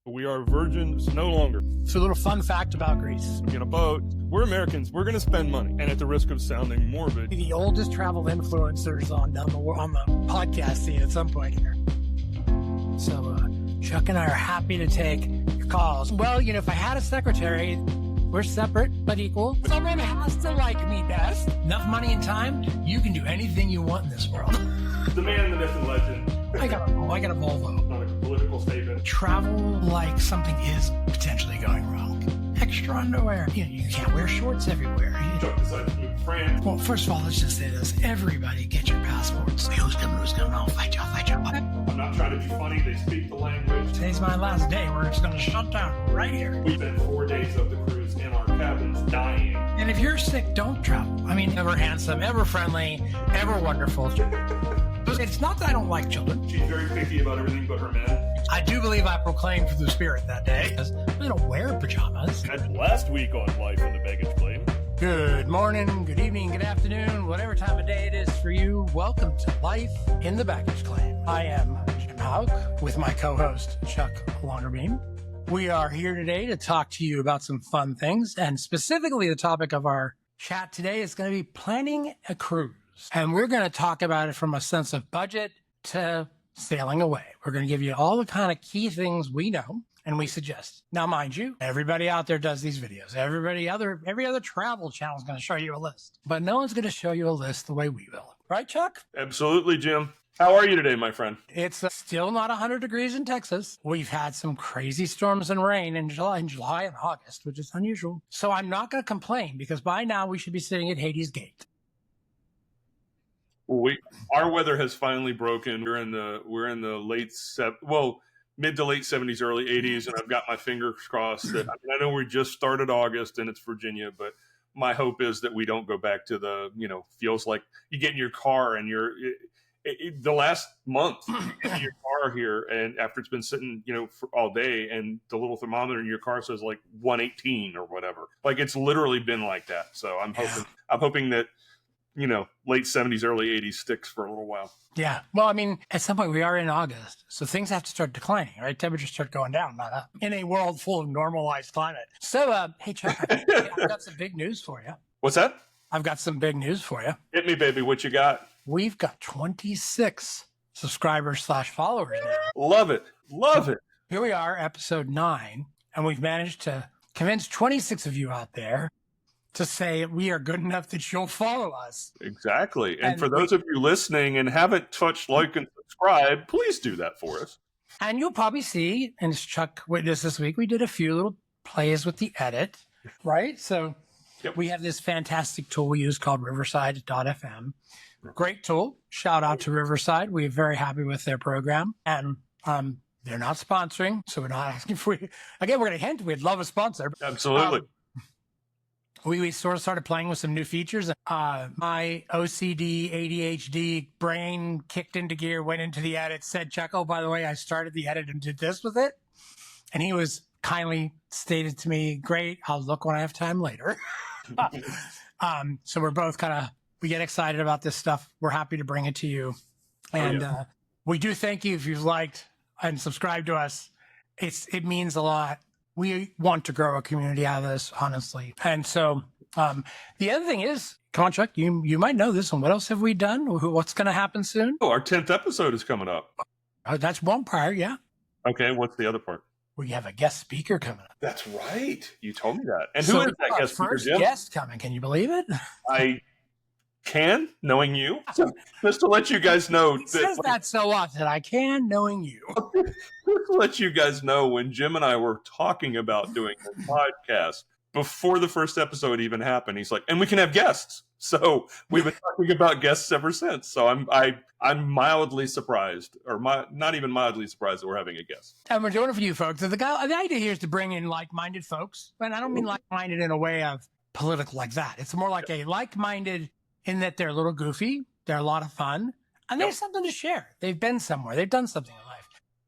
We are virgins no longer. So a little fun fact about Greece. In a boat, we're Americans. We're going to spend money. And at the risk of sounding morbid, The oldest travel influencers on the podcast scene at some point here. So Chuck and I are happy to take your calls. Well, if I had a secretary, we're separate but equal. Someone has to like me best. Enough money and time, you can do anything you want in this world. the man, the myth, and legend. I got a Volvo. Not a political statement. Travel like something is potentially going wrong. Extra underwear. You can't wear shorts everywhere. Chuck decides to move to France. Well, first of all, let's just say this. Everybody get your passports. Who's coming? I'll fight you. I'm not trying to be funny. They speak the language. Today's my last day. We're just going to shut down right here. We spent 4 days of the cruise in our cabins dying. And if you're sick, don't travel. Ever handsome, ever friendly, ever wonderful. It's not that I don't like children. She's very picky about everything but her men. I do believe I proclaimed for the spirit that day. I don't wear pajamas. And last week on Life in the Baggage Claim. Good morning, good evening, good afternoon, whatever time of day it is for you. Welcome to Life in the Baggage Claim. I am Jim Hauck with my co-host Chuck Longerbeam. We are here today to talk to you about some fun things, and specifically the topic of our chat today is going to be planning a cruise. And we're going to talk about it from a sense of budget to sailing away. We're going to give you all the kind of key things we know and we suggest. Now, mind you, everybody out there does these videos. Every other travel channel is going to show you a list, but no one's going to show you a list the way we will. Right, Chuck? Absolutely, Jim. How are you today, my friend? It's still not 100 degrees in Texas. We've had some crazy storms and rain in July and August, which is unusual. So I'm not going to complain because by now we should be sitting at Hades Gate. Our weather has finally broken. We're in the mid to late 70s, early 80s, and I've got my fingers crossed that I know we just started August and it's Virginia, but my hope is that we don't go back to the feels like you get in your car and the last month you get in your car here, and after it's been sitting for all day, and the little thermometer in your car says like 118 or whatever. Like it's literally been like that. So I'm hoping that late 70s, early 80s sticks for a little while. Yeah. Well, at some point we are in August, so things have to start declining, right? Temperatures start going down, not up, in a world full of normalized climate. So, hey, Chuck, I've got some big news for you. What's that? I've got some big news for you. Hit me, baby. What you got? We've got 26 subscribers/followers now. Love it. Love it. Here we are, episode 9, and we've managed to convince 26 of you out there to say we are good enough that you'll follow us. Exactly. And for those of you listening and haven't touched like and subscribe, please do that for us. And you'll probably see, and as Chuck witnessed this week, we did a few little plays with the edit, right? So We have this fantastic tool we use called Riverside.fm. Great tool. Shout out to Riverside. We're very happy with their program. And they're not sponsoring, so we're not asking for you. Again, we're going to hint we'd love a sponsor. Absolutely. We sort of started playing with some new features. My OCD, ADHD brain kicked into gear, went into the edit, said, Chuck, oh, by the way, I started the edit and did this with it. And he was kindly stated to me, great, I'll look when I have time later. So we're both we get excited about this stuff. We're happy to bring it to you. And we do thank you if you've liked and subscribed to us. It means a lot. We want to grow a community out of this, honestly. And so the other thing is, come on, Chuck, you might know this one. What else have we done? What's going to happen soon? Oh, our 10th episode is coming up. That's one part, yeah. Okay, what's the other part? We have a guest speaker coming up. That's right. You told me that. And who is that guest speaker, Jim? First guest coming. Can you believe it? I can, knowing you. So, just to let you guys know. He says that so often. I can, knowing you. Just to let you guys know, when Jim and I were talking about doing the podcast, before the first episode even happened, he's like, and we can have guests. So we've been talking about guests ever since. So I'm mildly surprised, or not even mildly surprised that we're having a guest. And we're doing it for you folks. The idea here is to bring in like-minded folks. And I don't mean like-minded in a way of political like that. It's more like a like-minded in that they're a little goofy, they're a lot of fun, and they have something to share. They've been somewhere. They've done something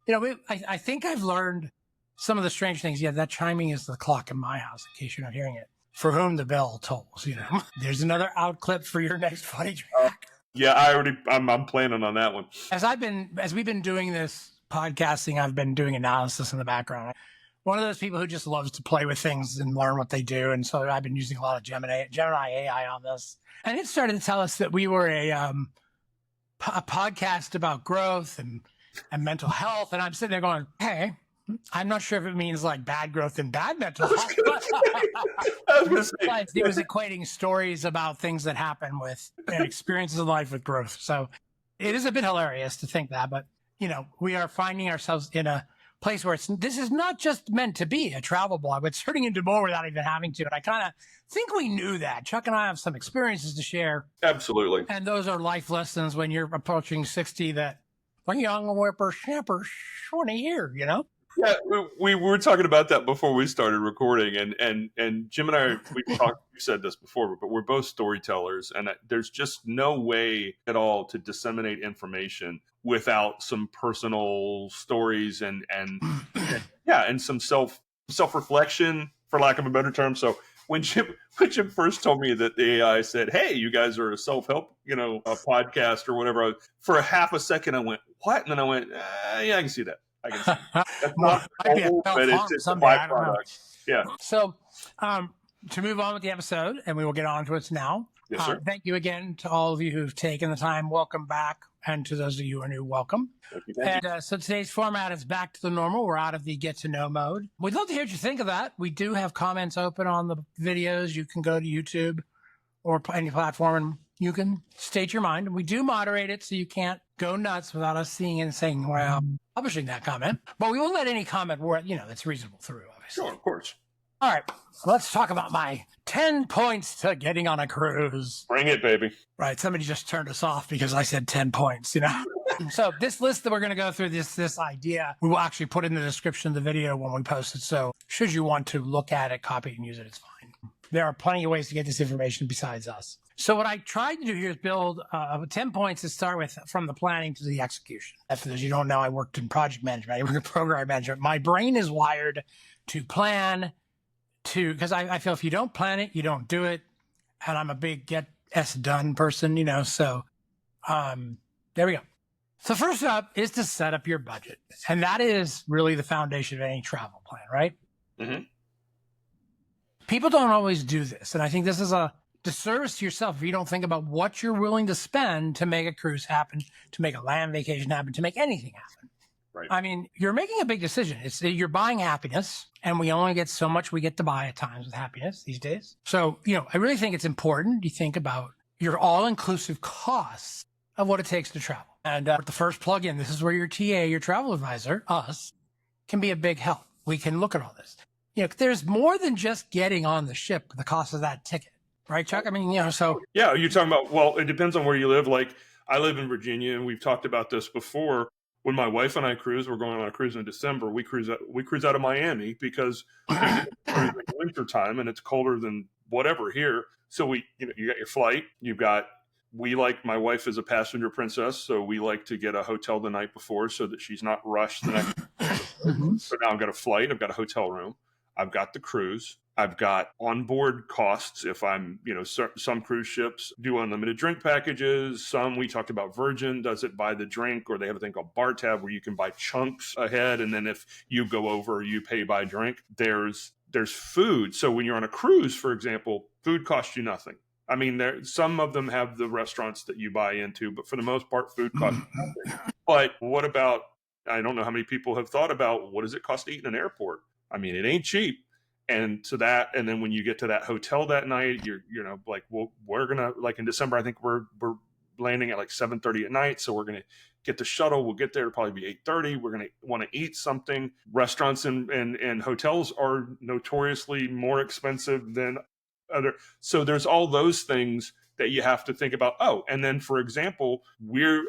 in life. I think I've learned some of the strange things. Yeah, that chiming is the clock in my house, in case you're not hearing it. For whom the bell tolls, There's another out clip for your next funny track. Yeah, I'm planning on that one. As we've been doing this podcasting, I've been doing analysis in the background. One of those people who just loves to play with things and learn what they do. And so I've been using a lot of Gemini AI on this. And it started to tell us that we were a podcast about growth and mental health. And I'm sitting there going, hey, I'm not sure if it means like bad growth and bad mental health. I was going to say. It was equating stories about things that happen with experiences of life with growth. So it is a bit hilarious to think that, but we are finding ourselves in a place where this is not just meant to be a travel blog, but it's turning into more without even having to. And I kind of think we knew that. Chuck and I have some experiences to share. Absolutely. And those are life lessons when you're approaching 60 that when young whippersnappers want to hear, Yeah, we were talking about that before we started recording, and Jim and I, we said this before, but we're both storytellers, and there's just no way at all to disseminate information without some personal stories and some self-reflection, for lack of a better term. So when Jim first told me that the AI said, "Hey, you guys are a self-help, a podcast or whatever," for a half a second I went, "What?" And then I went, "Yeah, I can see that. I can see that." That's not the goal, but it's just a byproduct. Yeah. So to move on with the episode, and we will get on to it now. Yes, sir. Thank you again to all of you who've taken the time. Welcome back. And to those of you who are new, welcome. Thank you. So today's format is back to the normal. We're out of the get to know mode. We'd love to hear what you think of that. We do have comments open on the videos. You can go to YouTube or any platform and you can state your mind. We do moderate it so you can't go nuts without us seeing it and saying, well, publishing that comment. But we won't let any comment where, that's reasonable through, obviously. Sure, of course. All right, let's talk about my 10 points to getting on a cruise. Bring it, baby. Right, somebody just turned us off because I said 10 points, So this list that we're going to go through, this idea, we will actually put in the description of the video when we post it. So should you want to look at it, copy it, and use it, it's fine. There are plenty of ways to get this information besides us. So what I tried to do here is build 10 points to start with from the planning to the execution. For those you don't know, I worked in project management. I worked in program management. My brain is wired to plan, because I feel if you don't plan it, you don't do it. And I'm a big get S done person, so there we go. So first up is to set up your budget. And that is really the foundation of any travel plan, right? Mm-hmm. People don't always do this. And I think this is a disservice to yourself if you don't think about what you're willing to spend to make a cruise happen, to make a land vacation happen, to make anything happen. Right. I mean, you're making a big decision. You're buying happiness, and we only get so much we get to buy at times with happiness these days. So, I really think it's important you think about your all-inclusive costs of what it takes to travel. And the first plug-in, this is where your TA, your travel advisor, us, can be a big help. We can look at all this. There's more than just getting on the ship, the cost of that ticket. Right, Chuck? I mean, so. Yeah, you're talking about, well, it depends on where you live. Like, I live in Virginia, and we've talked about this before. When my wife and I cruise, we're going on a cruise in December. We cruise out of Miami because it's winter time and it's colder than whatever here. So you got your flight. My wife is a passenger princess, so we like to get a hotel the night before so that she's not rushed the next Mm-hmm. So now I've got a flight, I've got a hotel room, I've got the cruise, I've got onboard costs. If I'm, some cruise ships do unlimited drink packages. Some, we talked about Virgin does it by the drink, or they have a thing called bar tab where you can buy chunks ahead. And then if you go over, you pay by drink. There's food. So when you're on a cruise, for example, food costs you nothing. I mean, some of them have the restaurants that you buy into, but for the most part, food costs you nothing. But what about, I don't know how many people have thought about, what does it cost to eat in an airport? I mean, it ain't cheap. And then when you get to that hotel that night, you're like, well, we're gonna, like in December, I think we're landing at like 7:30 at night, so we're gonna get the shuttle. We'll get there, it'll probably be 8:30. We're gonna want to eat something. Restaurants and hotels are notoriously more expensive than other. So there's all those things that you have to think about. Oh, and then for example, where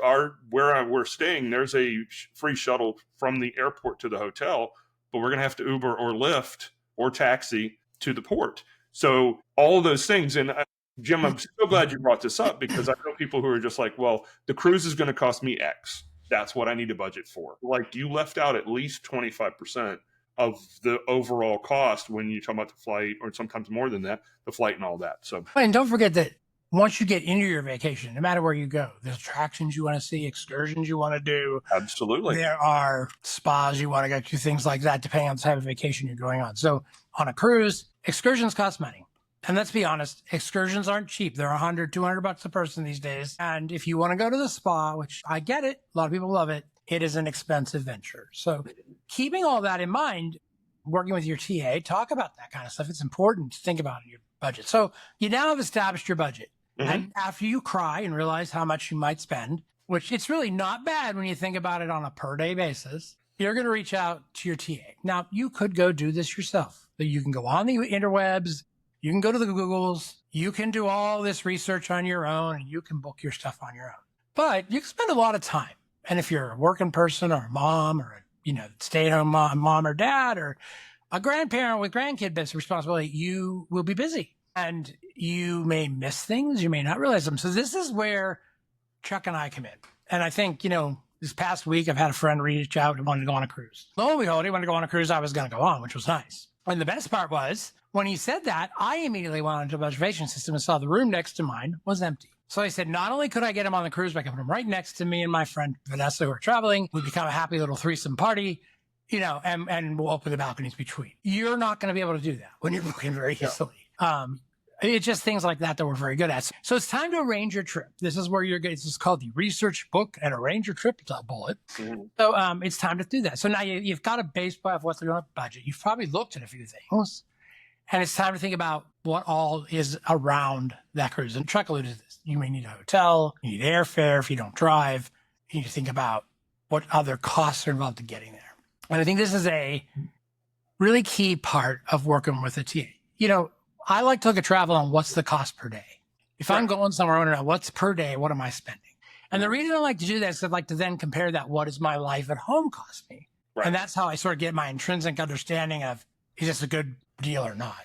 we're staying, there's a free shuttle from the airport to the hotel, but we're gonna have to Uber or Lyft or taxi to the port. So all those things. And Jim, I'm so glad you brought this up, because I know people who are just like, well, the cruise is going to cost me X. That's what I need to budget for. Like, you left out at least 25% of the overall cost when you talk about the flight, or sometimes more than that, the flight and all that. So, and don't forget that once you get into your vacation, no matter where you go, there's attractions you want to see, excursions you want to do. Absolutely. There are spas you want to go to, things like that, depending on the type of vacation you're going on. So on a cruise, excursions cost money. And let's be honest, excursions aren't cheap. They're $100, $200 a person these days. And if you want to go to the spa, which I get it, a lot of people love it, it is an expensive venture. So keeping all that in mind, working with your TA, talk about that kind of stuff. It's important to think about your budget. So you now have established your budget. Mm-hmm. And after you cry and realize how much you might spend, which it's really not bad when you think about it on a per day basis, you're going to reach out to your TA. Now, you could go do this yourself. You can go on the interwebs. You can go to the Googles. You can do all this research on your own, and you can book your stuff on your own. But you can spend a lot of time. And if you're a working person or a mom or a stay-at-home mom or dad or a grandparent with grandkid responsibility, you will be busy. And you may miss things. You may not realize them. So this is where Chuck and I come in. And I think, this past week, I've had a friend reach out and wanted to go on a cruise. Lo and behold, he wanted to go on a cruise. I was going to go on, which was nice. And the best part was, when he said that, I immediately went onto the reservation system and saw the room next to mine was empty. So I said, not only could I get him on the cruise, but I could put him right next to me and my friend Vanessa, who are traveling. We'd become a happy little threesome party, and we'll open the balconies between. You're not going to be able to do that when you're booking very easily. It's just things like that we're very good at. So it's time to arrange your trip. This is where this is called the research, book, and arrange your trip bullet. Mm-hmm. So it's time to do that. So now you've got a base of what's going on budget. You've probably looked at a few things. And it's time to think about what all is around that cruise. And Chuck alluded to this. You may need a hotel. You need airfare if you don't drive. You need to think about what other costs are involved in getting there. And I think this is a really key part of working with a TA. I like to look at travel on what's the cost per day. If I'm going somewhere, I want to know what's per day, what am I spending? And the reason I like to do that is I'd like to then compare that, what does my life at home cost me? Right. And that's how I sort of get my intrinsic understanding of, is this a good deal or not,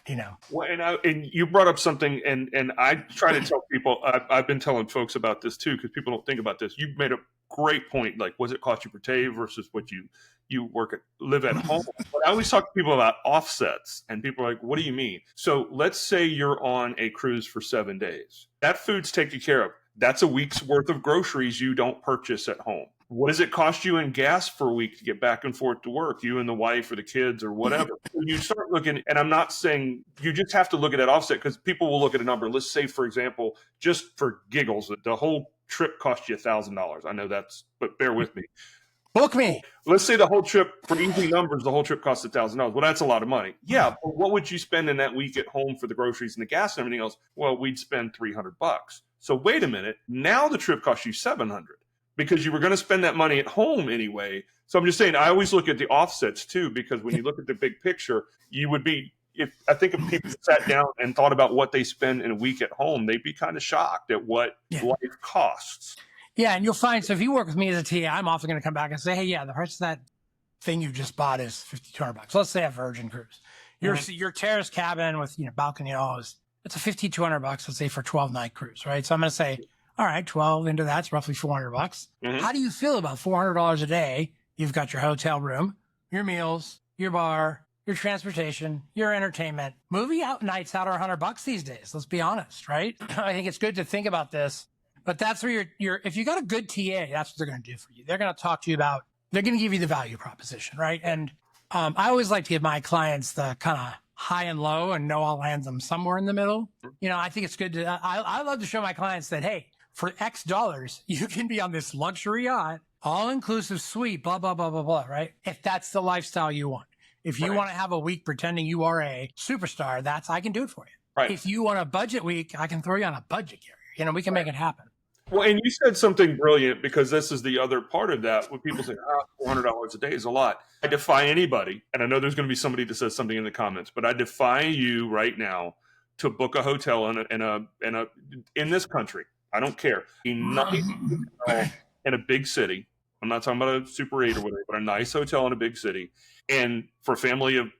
Well, and you brought up something, and I try to tell people, I've been telling folks about this too, because people don't think about this. You made a great point, like, what's it cost you per day versus what you live at home. But I always talk to people about offsets, and people are like, what do you mean? So let's say you're on a cruise for 7 days. That food's taken care of. That's a week's worth of groceries you don't purchase at home. What does it cost you in gas for a week to get back and forth to work, you and the wife or the kids or whatever? So you start looking, and I'm not saying you just have to look at that offset, because people will look at a number. Let's say, for example, just for giggles, the whole trip cost you $1,000. I know but bear with me. Book me. Let's say the whole trip, for easy numbers, the whole trip costs $1,000. Well, that's a lot of money. Yeah, but what would you spend in that week at home for the groceries and the gas and everything else? Well, we'd spend $300. So wait a minute. Now the trip costs you $700 because you were going to spend that money at home anyway. So I'm just saying, I always look at the offsets too, because when you look at the big picture, if people sat down and thought about what they spend in a week at home, they'd be kind of shocked at what life costs. Yeah, and you'll find, so if you work with me as a TA, I'm often going to come back and say, hey, the price of that thing you just bought is $5,200. Let's say a Virgin cruise. Your terrace cabin with balcony and all it's a $5,200, let's say, for a 12-night cruise, right? So I'm going to say, all right, 12 into that's roughly $400. Mm-hmm. How do you feel about $400 a day? You've got your hotel room, your meals, your bar, your transportation, your entertainment. Movie nights out are $100 these days. Let's be honest, right? I think it's good to think about this. But that's where if you got a good TA, that's what they're going to do for you. They're going to talk to you about, they're going to give you the value proposition, right? And I always like to give my clients the kind of high and low, and know I'll land them somewhere in the middle. I think it's good to, I love to show my clients that, hey, for X dollars, you can be on this luxury yacht, all-inclusive suite, blah, blah, blah, blah, blah, right? If that's the lifestyle you want. If you want to have a week pretending you are a superstar, I can do it for you. Right. If you want a budget week, I can throw you on a budget carrier. We can make it happen. Well, and you said something brilliant, because this is the other part of that. When people say, $400 a day is a lot. I defy anybody, and I know there's going to be somebody that says something in the comments, but I defy you right now to book a hotel in this country. I don't care. In a big city. I'm not talking about a Super 8 or whatever, but a nice hotel in a big city. And for a family of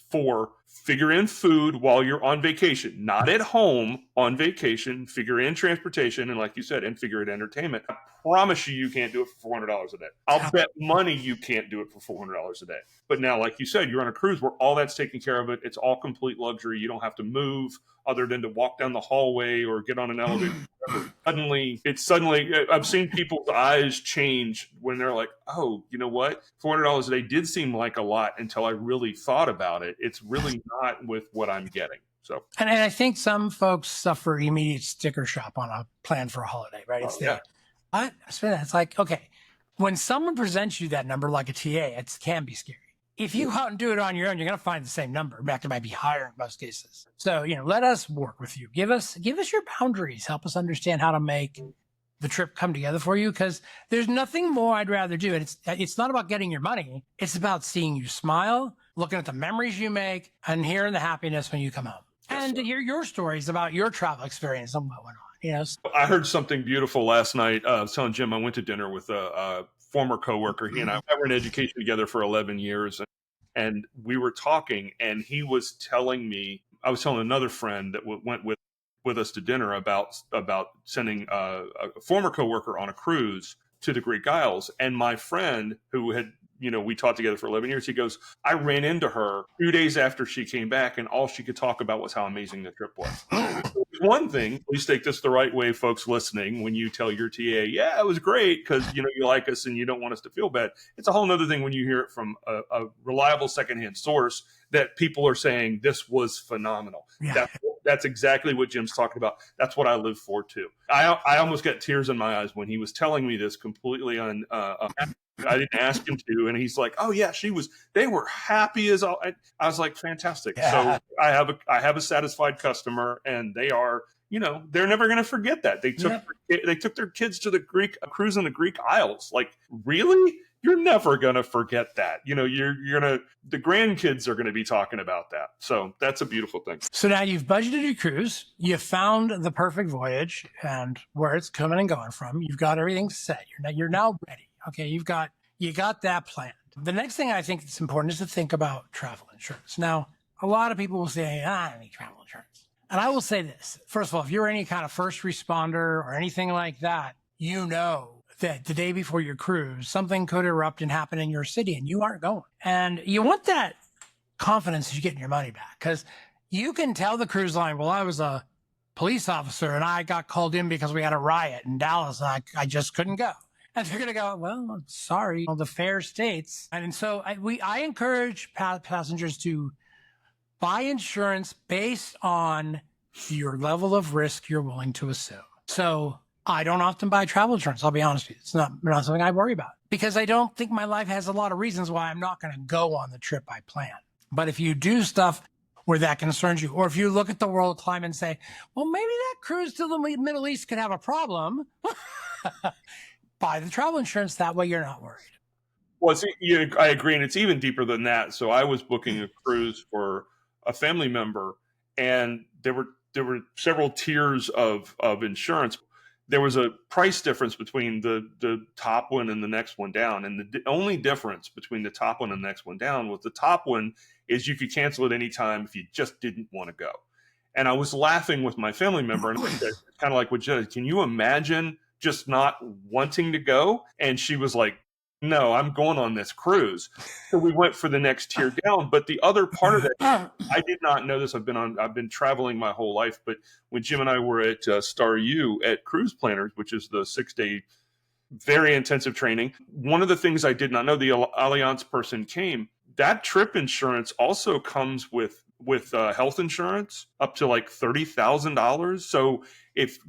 for figure in food while you're on vacation, not at home, on vacation, figure in transportation, and like you said, and figure in entertainment. I promise you can't do it for $400 a day. I'll bet money you can't do it for $400 a day. But now, like you said, you're on a cruise where all that's taken care of. It's all complete luxury. You don't have to move other than to walk down the hallway or get on an elevator. Suddenly, I've seen people's eyes change when they're like, oh, you know what? $400 a day did seem like a lot until I really thought about it. It's really not with what I'm getting. So, and I think some folks suffer immediate sticker shock on a plan for a holiday, right? It's it's like, okay, when someone presents you that number like a TA, it can be scary. If you go out and do it on your own, you're going to find the same number. In fact, it might be higher in most cases. So, let us work with you. Give us your boundaries. Help us understand how to make the trip come together for you. Because there's nothing more I'd rather do. And it's not about getting your money. It's about seeing you smile, looking at the memories you make, and hearing the happiness when you come home. And to hear your stories about your travel experience and what went on. I heard something beautiful last night. I was telling Jim I went to dinner with a former coworker. He and I were in education together for 11 years. And we were talking, and he was telling me, I was telling another friend that went with us to dinner about sending a former coworker on a cruise to the Greek Isles. And my friend who had, we taught together for 11 years, he goes, I ran into her 2 days after she came back, and all she could talk about was how amazing the trip was. One thing, please take this the right way, folks listening, when you tell your TA, yeah, it was great because, you like us and you don't want us to feel bad. It's a whole nother thing when you hear it from a reliable secondhand source that people are saying this was phenomenal. Yeah. That's exactly what Jim's talking about. That's what I live for too. I almost got tears in my eyes when he was telling me this completely I didn't ask him to, and he's like, "Oh yeah, they were happy as all." I was like, "Fantastic!" Yeah. So I have a satisfied customer, and they are, they're never going to forget that they took their kids to a cruise in the Greek Isles. Like, really? You're never going to forget that. The grandkids are going to be talking about that. So that's a beautiful thing. So now you've budgeted your cruise, you found the perfect voyage and where it's coming and going from. You've got everything set. You're now ready. Okay, you got that planned. The next thing I think that's important is to think about travel insurance. Now, a lot of people will say, I don't need travel insurance. And I will say this. First of all, if you're any kind of first responder or anything like that, that the day before your cruise, something could erupt and happen in your city and you aren't going. And you want that confidence that you're getting your money back, because you can tell the cruise line, well, I was a police officer and I got called in because we had a riot in Dallas and I just couldn't go. And they're going to go, well, I'm sorry, the fare states. And so I encourage passengers to buy insurance based on your level of risk you're willing to assume. So I don't often buy travel insurance. I'll be honest with you. It's not something I worry about because I don't think my life has a lot of reasons why I'm not going to go on the trip I plan. But if you do stuff where that concerns you, or if you look at the world climate and say, well, maybe that cruise to the Middle East could have a problem, buy the travel insurance. That way you're not worried. Well, I agree. And it's even deeper than that. So I was booking a cruise for a family member, and there were several tiers of insurance. There was a price difference between the top one and the next one down. And the only difference between the top one and the next one down was the top one is you could cancel at any time if you just didn't want to go. And I was laughing with my family member, and I said, kind of like what Jen, can you imagine just not wanting to go? And she was like, no, I'm going on this cruise. So we went for the next tier down. But the other part of that, I did not know this. I've been traveling my whole life. But when Jim and I were at Star U at Cruise Planners, which is the 6-day, very intensive training, one of the things I did not know, the Allianz person came, that trip insurance also comes with health insurance up to like $30,000. So if,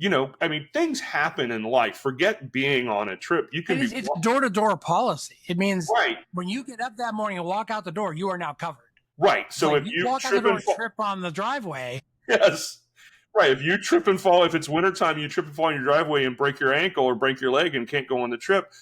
things happen in life. Forget being on a trip. It's door-to-door policy. It means when you get up that morning and walk out the door, you are now covered. Right. So if you walk out the door and trip on the driveway. Yes. Right. If you trip and fall, if it's wintertime, you trip and fall on your driveway and break your ankle or break your leg and can't go on the trip,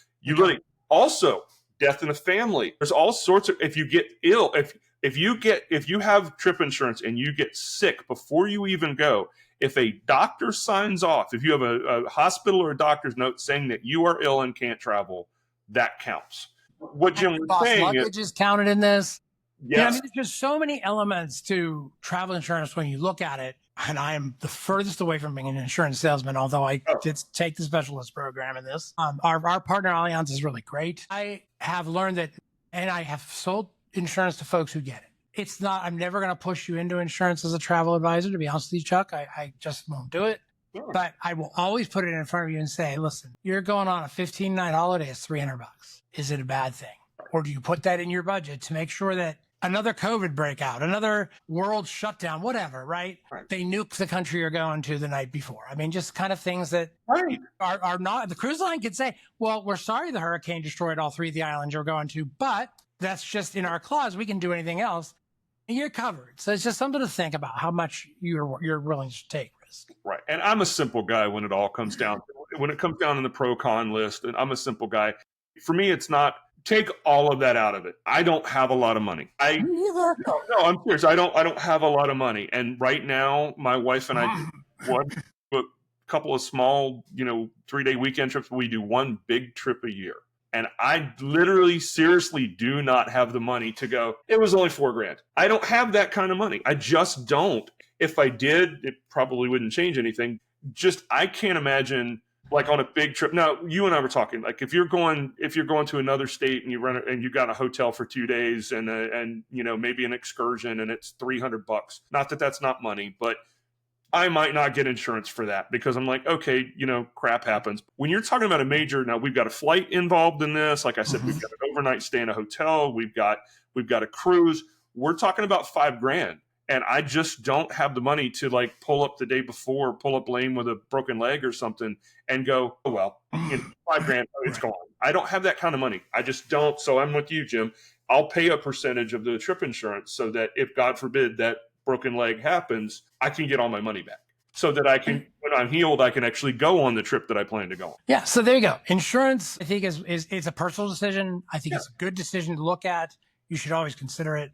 also death in the family. There's all sorts of, if you get ill, if you have trip insurance and you get sick before you even go, if a doctor signs off, if you have a hospital or a doctor's note saying that you are ill and can't travel, that counts. What Jim was saying luggage is counted in this. You know, I Yes. mean, there's just so many elements to travel insurance when you look at it. And I am the furthest away from being an insurance salesman, although I Oh, did take the specialist program in this. Our partner Allianz is really great. I have learned that, and I have sold insurance to folks who get it. It's not, I'm never going to push you into insurance as a travel advisor, to be honest with you, Chuck. I just won't do it. sure. But I will always put it in front of you and say, listen, you're going on a 15-night holiday. It's $300. Is it a bad thing? Or do you put that in your budget to make sure that another COVID breakout, another world shutdown, whatever, right? Right. They nuke the country you're going to the night before. I mean, just kind of things that Right. are not, the cruise line could say, well, we're sorry the hurricane destroyed all 3 of the islands you're going to, but that's just in our clause. We can do anything else. And you're covered. So it's just something to think about how much you're willing to take risk. Right. And I'm a simple guy when it all comes down. When it comes down in the pro con list, and I'm a simple guy. For me, it's not take all of that out of it. I don't have a lot of money. No, I'm serious. I don't have a lot of money. And right now, my wife and I book a couple of small, 3-day weekend trips. We do one big trip a year. And I literally, seriously do not have the money to go, it was only $4,000. I don't have that kind of money. I just don't. If I did, it probably wouldn't change anything. Just, I can't imagine like on a big trip. Now, you and I were talking, like if you're going to another state and you got a hotel for 2 days and maybe an excursion and it's $300. Not that that's not money, but I might not get insurance for that because I'm like, okay, crap happens. When you're talking about a major, now we've got a flight involved in this. Like I said, we've got an overnight stay in a hotel. We've got a cruise. We're talking about $5,000. And I just don't have the money to like pull up the day before, pull up lane with a broken leg or something and go, oh, well, $5,000, it's gone. I don't have that kind of money. I just don't. So I'm with you, Jim. I'll pay a percentage of the trip insurance so that if God forbid that broken leg happens, I can get all my money back so that I can, when I'm healed, I can actually go on the trip that I plan to go on. Yeah. So there you go. Insurance, I think is a personal decision. I think it's a good decision to look at. You should always consider it.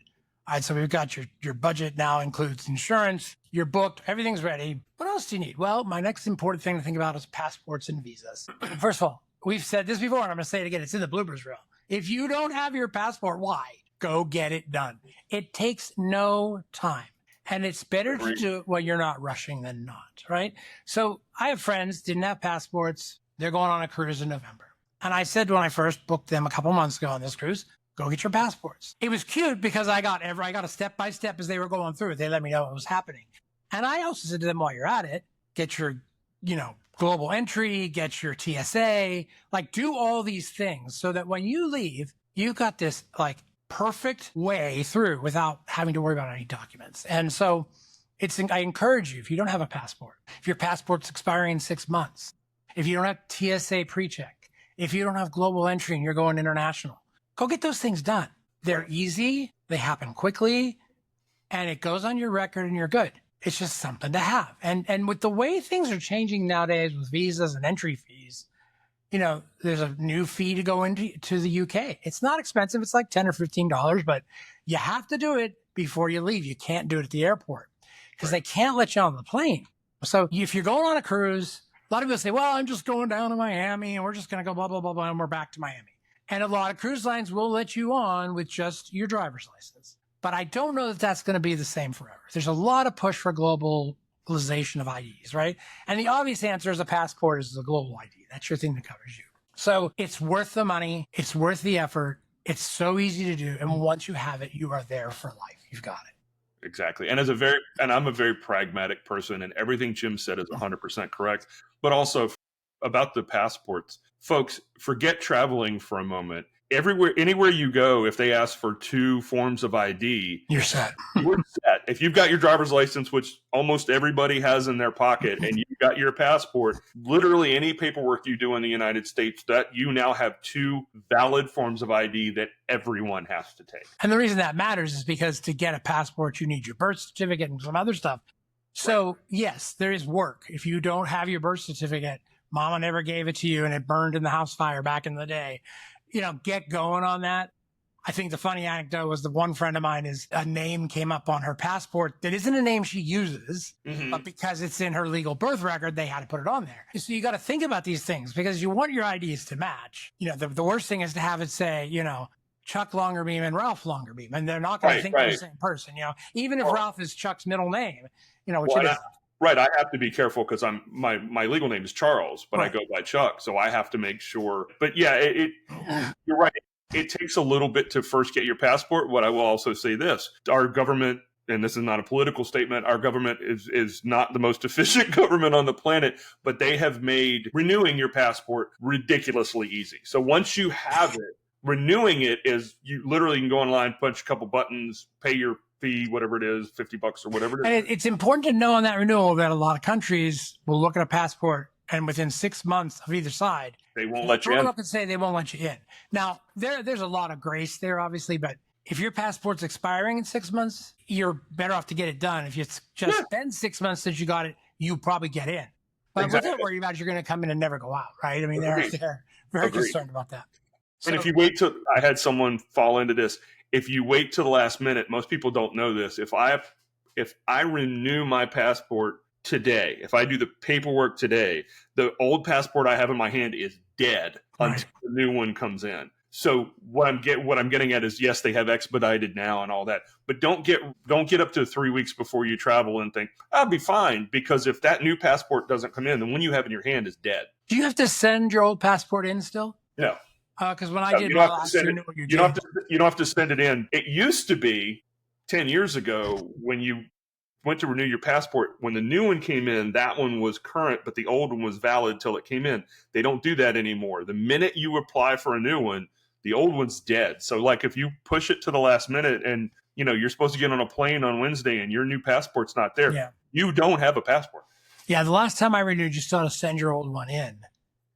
All right. So we've got your budget now includes insurance. You're booked. Everything's ready. What else do you need? Well, my next important thing to think about is passports and visas. First of all, we've said this before, and I'm going to say it again. It's in the bloopers reel. If you don't have your passport, why? Go get it done. It takes no time. And it's better to do it when you're not rushing than not, right? So I have friends, didn't have passports. They're going on a cruise in November. And I said when I first booked them a couple months ago on this cruise, go get your passports. It was cute because I got a step-by-step as they were going through it. They let me know what was happening. And I also said to them, while you're at it, get your, global entry, get your TSA, like do all these things so that when you leave, you got this like perfect way through without having to worry about any documents. And so I encourage you, if you don't have a passport, if your passport's expiring in 6 months, if you don't have TSA pre-check, if you don't have global entry and you're going international, go get those things done. They're easy. They happen quickly and it goes on your record and you're good. It's just something to have. And with the way things are changing nowadays with visas and entry fees, there's a new fee to go to the UK. It's not expensive. It's like $10 or $15, but you have to do it before you leave. You can't do it at the airport because they can't let you on the plane. So if you're going on a cruise, a lot of people say, well, I'm just going down to Miami and we're just going to go blah, blah, blah, blah, and we're back to Miami. And a lot of cruise lines will let you on with just your driver's license. But I don't know that that's going to be the same forever. There's a lot of push for globalization of IDs, right? And the obvious answer is a passport is a global ID. That's your thing that covers you. So it's worth the money. It's worth the effort. It's so easy to do. And once you have it, you are there for life. You've got it. Exactly. And I'm a very pragmatic person and everything Jim said is 100% correct. But also about the passports, folks, forget traveling for a moment. Anywhere you go, if they ask for 2 forms of ID, you're set. You're set. If you've got your driver's license, which almost everybody has in their pocket, and you've got your passport, literally any paperwork you do in the United States, that you now have 2 valid forms of ID that everyone has to take. And the reason that matters is because to get a passport, you need your birth certificate and some other stuff. So yes, there is work. If you don't have your birth certificate, mama never gave it to you and it burned in the house fire back in the day. Get going on that. I think the funny anecdote was the one friend of mine is a name came up on her passport that isn't a name she uses, but because it's in her legal birth record, they had to put it on there. So you got to think about these things because you want your IDs to match. The worst thing is to have it say, Chuck Longerbeam and Ralph Longerbeam, and they're not going to think they're the same person, even if Ralph is Chuck's middle name, which it is. Right. I have to be careful because my legal name is Charles, but I go by Chuck. So I have to make sure. But yeah, you're right. It takes a little bit to first get your passport. But I will also say this. Our government, and this is not a political statement, our government is not the most efficient government on the planet, but they have made renewing your passport ridiculously easy. So once you have it, renewing it is you literally can go online, punch a couple buttons, pay your fee, whatever it is, $50 or whatever it is. And it's important to know on that renewal that a lot of countries will look at a passport and within 6 months of either side, they won't let you in. Up and say they won't let you in. Now, there's a lot of grace there, obviously, but if your passport's expiring in 6 months, you're better off to get it done. If it's just been 6 months since you got it, you probably get in. But what they're worried about is you're going to come in and never go out, right? I mean, they're very concerned about that. So, and if you wait till, I had someone fall into this. If you wait till the last minute, most people don't know this. If I renew my passport today, if I do the paperwork today, the old passport I have in my hand is dead until the new one comes in. So what I'm getting at is, yes, they have expedited now and all that, but don't get up to 3 weeks before you travel and think I'll be fine, because if that new passport doesn't come in, then when you have in your hand is dead. Do you have to send your old passport in still? No. Because when I did my last year, you don't have to send it in. It used to be 10 years ago when you went to renew your passport, when the new one came in, that one was current, but the old one was valid till it came in. They don't do that anymore. The minute you apply for a new one, the old one's dead. So like if you push it to the last minute and you're supposed to get on a plane on Wednesday and your new passport's not there, you don't have a passport. Yeah, the last time I renewed, you still had to send your old one in.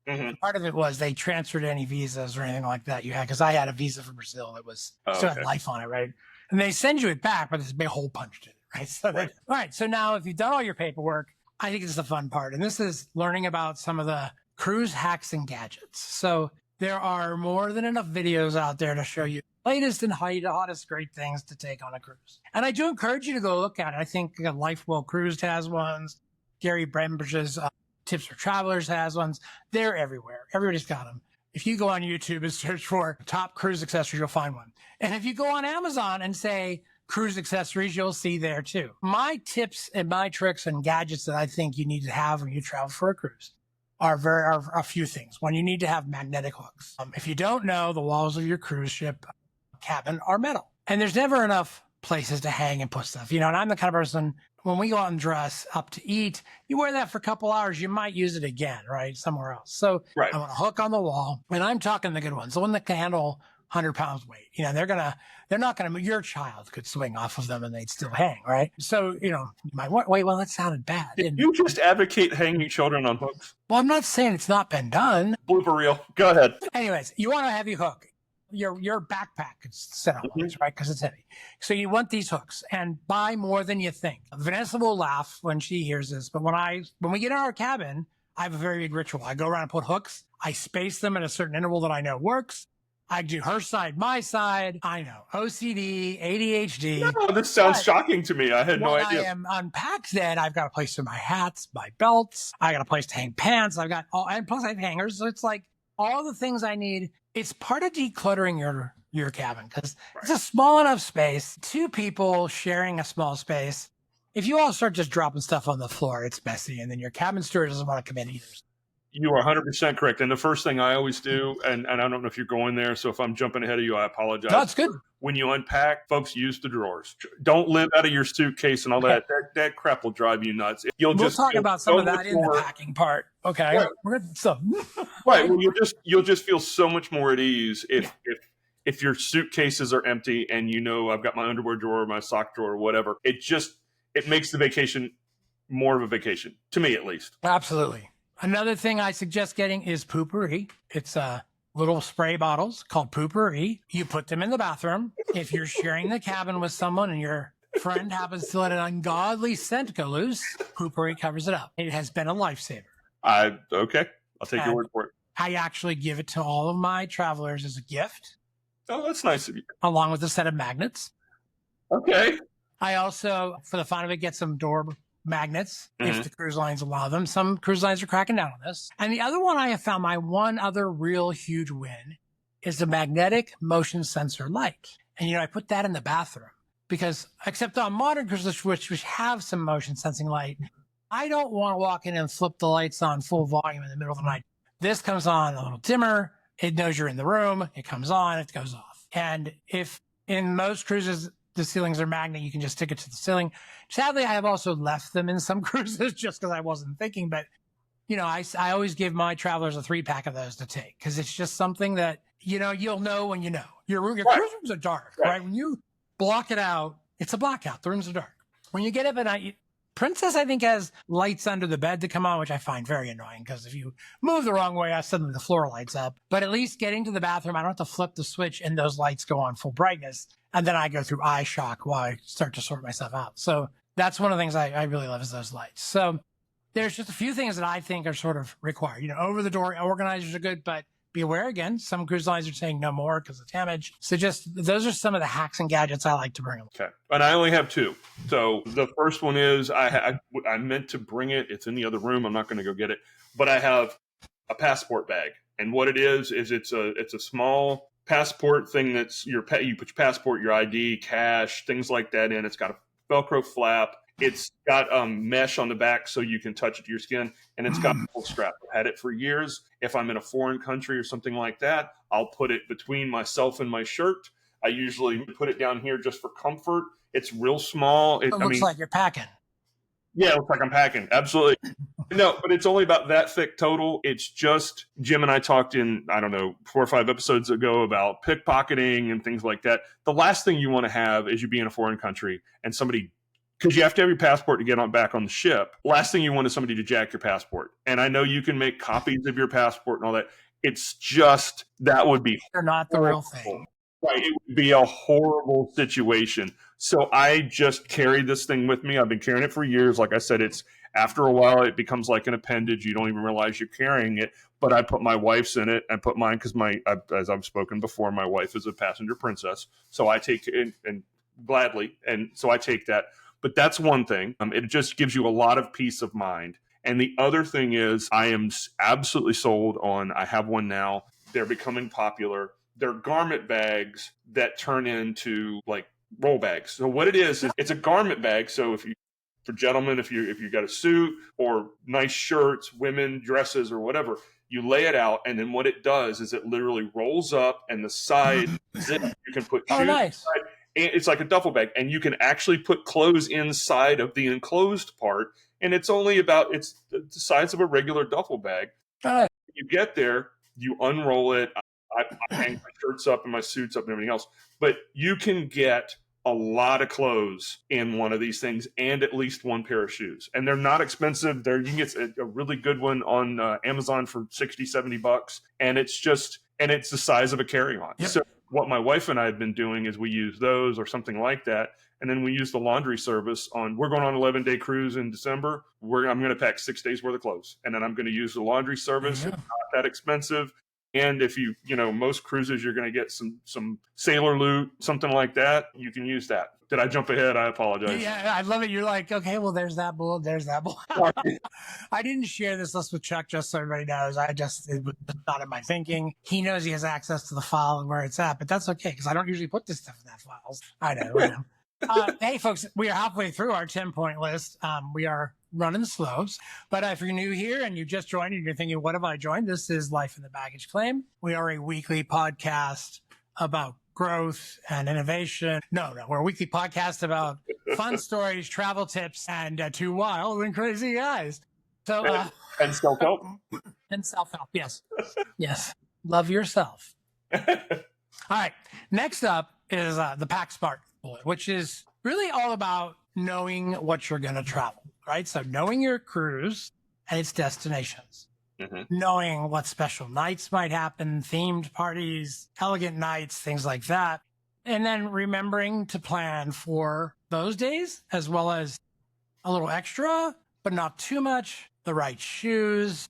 Mm-hmm. Part of it was they transferred any visas or anything like that you had, because I had a visa from Brazil that was still had life on it, right? And they send you it back, but there's a big hole punched in it, right? So all right. So now if you've done all your paperwork, I think this is the fun part, and this is learning about some of the cruise hacks and gadgets. So there are more than enough videos out there to show you the latest and hottest great things to take on a cruise. And I do encourage you to go look at it. I think Life Well Cruised has ones. Gary Brembridge's Tips for Travelers has ones. They're everywhere. Everybody's got them. If you go on YouTube and search for top cruise accessories, you'll find one. And if you go on Amazon and say cruise accessories, you'll see there too. My tips and my tricks and gadgets that I think you need to have when you travel for a cruise are a few things. One, you need to have magnetic hooks. If you don't know, the walls of your cruise ship cabin are metal, and there's never enough places to hang and put stuff. And I'm the kind of person, when we go out and dress up to eat, you wear that for a couple hours, you might use it again, right? Somewhere else. So I want a hook on the wall, and I'm talking the good ones, the one that can handle 100 pounds weight. They're not going to, your child could swing off of them and they'd still hang, right? So, you might want, wait, well, that sounded bad. Did you just advocate hanging children on hooks? Well, I'm not saying it's not been done. Blooper reel. Go ahead. Anyways, you want a heavy hook. Your backpack is set on this, right? Because it's heavy. So you want these hooks, and buy more than you think. Vanessa will laugh when she hears this, but when we get in our cabin, I have a very big ritual. I go around and put hooks. I space them at a certain interval that I know works. I do her side, my side. I know. OCD, ADHD. No, this sounds shocking to me. I had no idea. When I am unpacked, then I've got a place for my hats, my belts. I got a place to hang pants. I've got and plus I have hangers. So it's like all the things I need. It's part of decluttering your cabin, because it's a small enough space. Two people sharing a small space. If you all start just dropping stuff on the floor, it's messy, and then your cabin steward doesn't want to come in either. You are 100% correct. And the first thing I always do, and I don't know if you're going there, so if I'm jumping ahead of you, I apologize. No, it's good. When you unpack, folks, use the drawers. Don't live out of your suitcase and all that. That crap will drive you nuts. We'll talk about some of that in the packing part. Okay. Right. We're good stuff. Right. Well, you'll just feel so much more at ease if your suitcases are empty and I've got my underwear drawer, my sock drawer, whatever. It makes the vacation more of a vacation, to me at least. Absolutely. Another thing I suggest getting is poopery. It's little spray bottles called poopery. You put them in the bathroom. If you're sharing the cabin with someone and your friend happens to let an ungodly scent go loose, poopery covers it up. It has been a lifesaver. Okay. I'll take your word for it. I actually give it to all of my travelers as a gift. Oh, that's nice of you. Along with a set of magnets. Okay. I also, for the fun of it, get some door magnets if the cruise lines allow them. Some cruise lines are cracking down on this. And the other one I have found, my one other real huge win, is a magnetic motion sensor light. And, I put that in the bathroom because except on modern cruises, which have some motion sensing light, I don't want to walk in and flip the lights on full volume in the middle of the night. This comes on a little dimmer. It knows you're in the room. It comes on, it goes off. And if in most cruises, the ceilings are magnet, you can just stick it to the ceiling. Sadly, I have also left them in some cruises just because I wasn't thinking. But, I always give my travelers a 3-pack of those to take because it's just something that, you'll know when you know. Your cruise rooms are dark, right? When you block it out, it's a blackout. The rooms are dark. When you get up at night, Princess, I think, has lights under the bed to come on, which I find very annoying because if you move the wrong way, suddenly the floor lights up. But at least getting to the bathroom, I don't have to flip the switch and those lights go on full brightness. And then I go through eye shock while I start to sort myself out. So that's one of the things I really love is those lights. So there's just a few things that I think are sort of required. Over-the-door organizers are good, but be aware, again, some cruise lines are saying no more because of damage. So just those are some of the hacks and gadgets I like to bring. Okay. And I only have 2. So the first one is I meant to bring it. It's in the other room. I'm not going to go get it. But I have a passport bag. And what it is it's a small passport thing that's you put your passport, your ID, cash, things like that in. It's got a Velcro flap. It's got mesh on the back so you can touch it to your skin, and it's got a full strap. I've had it for years. If I'm in a foreign country or something like that, I'll put it between myself and my shirt. I usually put it down here just for comfort. It's real small. It looks like you're packing. Yeah, it looks like I'm packing. Absolutely. No, but it's only about that thick total. It's just, Jim and I talked in, 4 or 5 episodes ago about pickpocketing and things like that. The last thing you want to have is you be in a foreign country and somebody, because you have to have your passport to get back on the ship. Last thing you want is somebody to jack your passport. And I know you can make copies of your passport and all that. It's just, that would be They're not the real thing. Right. It would be a horrible situation. So I just carried this thing with me. I've been carrying it for years. Like I said, it's after a while, it becomes like an appendage. You don't even realize you're carrying it. But I put my wife's in it. I put mine because as I've spoken before, my wife is a passenger princess. So I take it and gladly. And so I take that. But that's one thing. It just gives you a lot of peace of mind. And the other thing is I am absolutely sold on, I have one now. They're becoming popular. They're garment bags that turn into like roll bags. So what it is it's a garment bag. So for gentlemen, if you got a suit or nice shirts, women dresses or whatever, you lay it out. And then what it does is it literally rolls up and the side zip, you can put shoes nice. inside. It's like a duffel bag, and you can actually put clothes inside of the enclosed part. And it's only it's the size of a regular duffel bag. You get there, you unroll it. I hang my shirts up and my suits up and everything else. But you can get a lot of clothes in one of these things and at least one pair of shoes. And they're not expensive. You can get a really good one on Amazon for $60-$70. And it's the size of a carry-on. Yep. So what my wife and I have been doing is we use those or something like that. And then we use the laundry service we're going on an 11-day cruise in December. I'm going to pack 6 days worth of clothes. And then I'm going to use the laundry service. Yeah. It's not that expensive. And if most cruises, you're going to get some sailor loot, something like that. You can use that. Did I jump ahead? I apologize. Yeah, I love it. You're like, okay, well, there's that bull. There's that bull. I didn't share this list with Chuck just so everybody knows. It was not in my thinking. He knows he has access to the file and where it's at, but that's okay because I don't usually put this stuff in that files. I know. Hey, folks, we are halfway through our 10-point list. We are running slows. But if you're new here and you just joined and you're thinking, what have I joined? This is Life in the Baggage Claim. We are a weekly podcast about growth and innovation. No, we're a weekly podcast about fun stories, travel tips, and 2 wild and crazy guys. So and self-help. And self-help, yes. Yes. Love yourself. All right. Next up is the Pack Smart Bullet, which is really all about knowing what you're going to travel, right? So knowing your cruise and its destinations, knowing what special nights might happen, themed parties, elegant nights, things like that. And then remembering to plan for those days, as well as a little extra, but not too much, the right shoes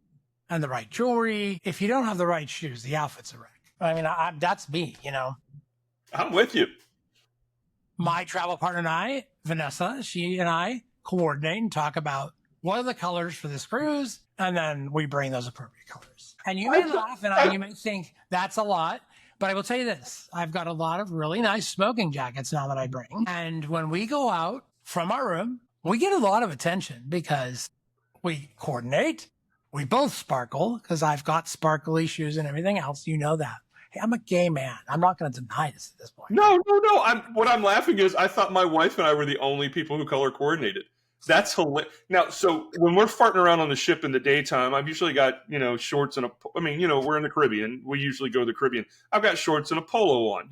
and the right jewelry. If you don't have the right shoes, the outfit's a wreck. I mean, that's me, I'm with you. My travel partner and I, Vanessa, she and I coordinate and talk about what are the colors for this cruise, and then we bring those appropriate colors. And you may laugh and you may think that's a lot, But I will tell you this, I've got a lot of really nice smoking jackets now that I bring. And when we go out from our room, we get a lot of attention because we coordinate. We both sparkle because I've got sparkly shoes and everything else. You know that. Hey, I'm a gay man. I'm not going to deny this at this point. No. What I'm laughing is I thought my wife and I were the only people who color coordinated. That's hilarious. Now, so when we're farting around on the ship in the daytime, I've usually got, shorts and we're in the Caribbean. We usually go to the Caribbean. I've got shorts and a polo on,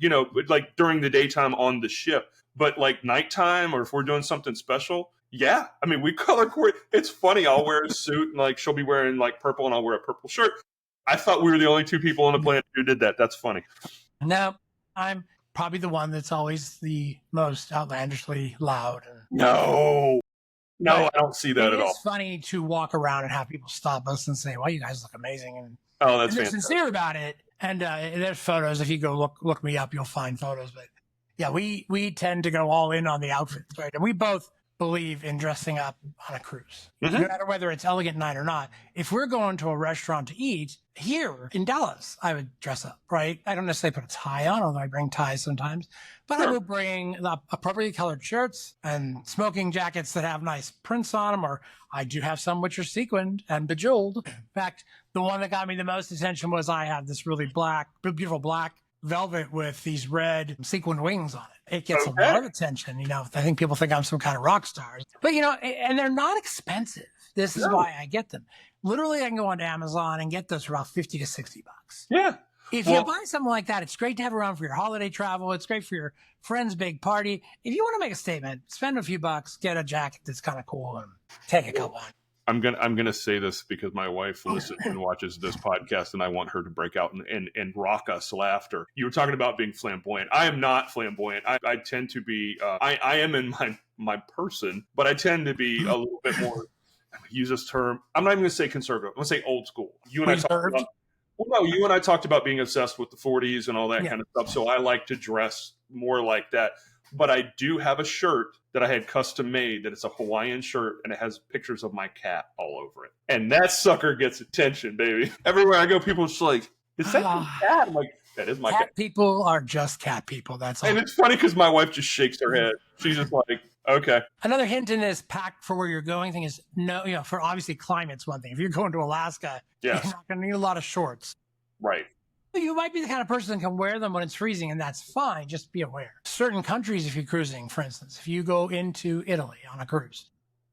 like during the daytime on the ship. But like nighttime or if we're doing something special, yeah. I mean, we color coordinate. It's funny. I'll wear a suit and like she'll be wearing like purple and I'll wear a purple shirt. I thought we were the only two people on the planet who did that. That's funny. No, I'm probably the one that's always the most outlandishly loud. No, I don't see that at all. It's funny to walk around and have people stop us and say, "Well, you guys look amazing," and that's they're fantastic. sincere about it. And there's photos. If you go look me up, you'll find photos. But yeah, we tend to go all in on the outfits, right? And we both believe in dressing up on a cruise, no matter whether it's elegant night or not. If we're going to a restaurant to eat here in Dallas, I would dress up, right? I don't necessarily put a tie on, although I bring ties sometimes, but I will bring the appropriately colored shirts and smoking jackets that have nice prints on them, or I do have some which are sequined and bejeweled. In fact, the one that got me the most attention was I have this really beautiful black velvet with these red sequined wings on it. It gets a lot of attention. I think people think I'm some kind of rock star. But, and they're not expensive. This is why I get them. Literally, I can go onto Amazon and get those for about $50 to $60. Yeah. If you buy something like that, it's great to have around for your holiday travel. It's great for your friend's big party. If you want to make a statement, spend a few bucks, get a jacket that's kind of cool, and take a couple. I'm gonna say this because my wife listens and watches this podcast, and I want her to break out and rock us laughter. You were talking about being flamboyant. I am not flamboyant. I tend to be. I am in my person, but I tend to be a little bit more. Use this term. I'm not even gonna say conservative. I'm gonna say old school. You and I talked about being obsessed with the 40s and all that kind of stuff. So I like to dress more like that. But I do have a shirt that I had custom made that it's a Hawaiian shirt and it has pictures of my cat all over it. And that sucker gets attention, baby. Everywhere I go, people are just like, is that your cat? I'm like, that is my cat. Cat people are just cat people. That's all. And it's funny because my wife just shakes her head. She's just like, okay. Another hint in this pack for where you're going thing is for obviously climate's one thing. If you're going to Alaska, you're not going to need a lot of shorts. Right. You might be the kind of person that can wear them when it's freezing, and that's fine. Just be aware. Certain countries, if you're cruising, for instance, if you go into Italy on a cruise,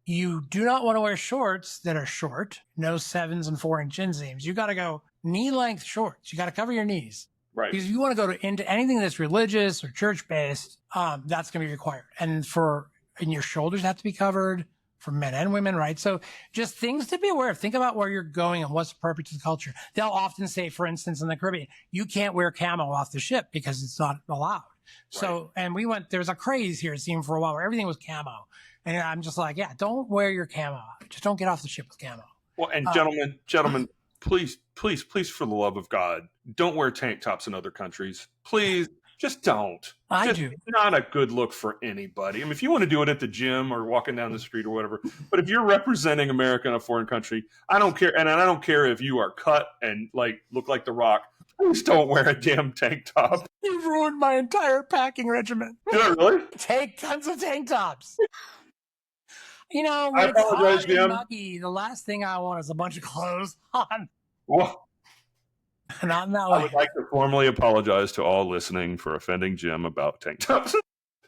you do not want to wear shorts that are short, no 7s and 4-inch inseams. You got to go knee-length shorts. You got to cover your knees. Right. Because if you want to go into anything that's religious or church-based, that's going to be required. And your shoulders have to be covered for men and women, right? So just things to be aware of. Think about where you're going and what's appropriate to the culture. They'll often say, for instance, in the Caribbean, you can't wear camo off the ship because it's not allowed. Right. So, and there was a craze here, it seemed, for a while where everything was camo. And I'm just like, don't wear your camo. Just don't get off the ship with camo. Well, and gentlemen, please, for the love of God, don't wear tank tops in other countries. Please. Just don't. Do. It's not a good look for anybody. I mean, if you want to do it at the gym or walking down the street or whatever, but if you're representing America in a foreign country, I don't care. And I don't care if you are cut and look like The Rock. Please don't wear a damn tank top. You've ruined my entire packing regimen. Did I really? Take tons of tank tops. When I it's apologize, hot Jim. and muggy, the last thing I want is a bunch of clothes on. Well, Not in that way. I would like to formally apologize to all listening for offending Jim about tank tops.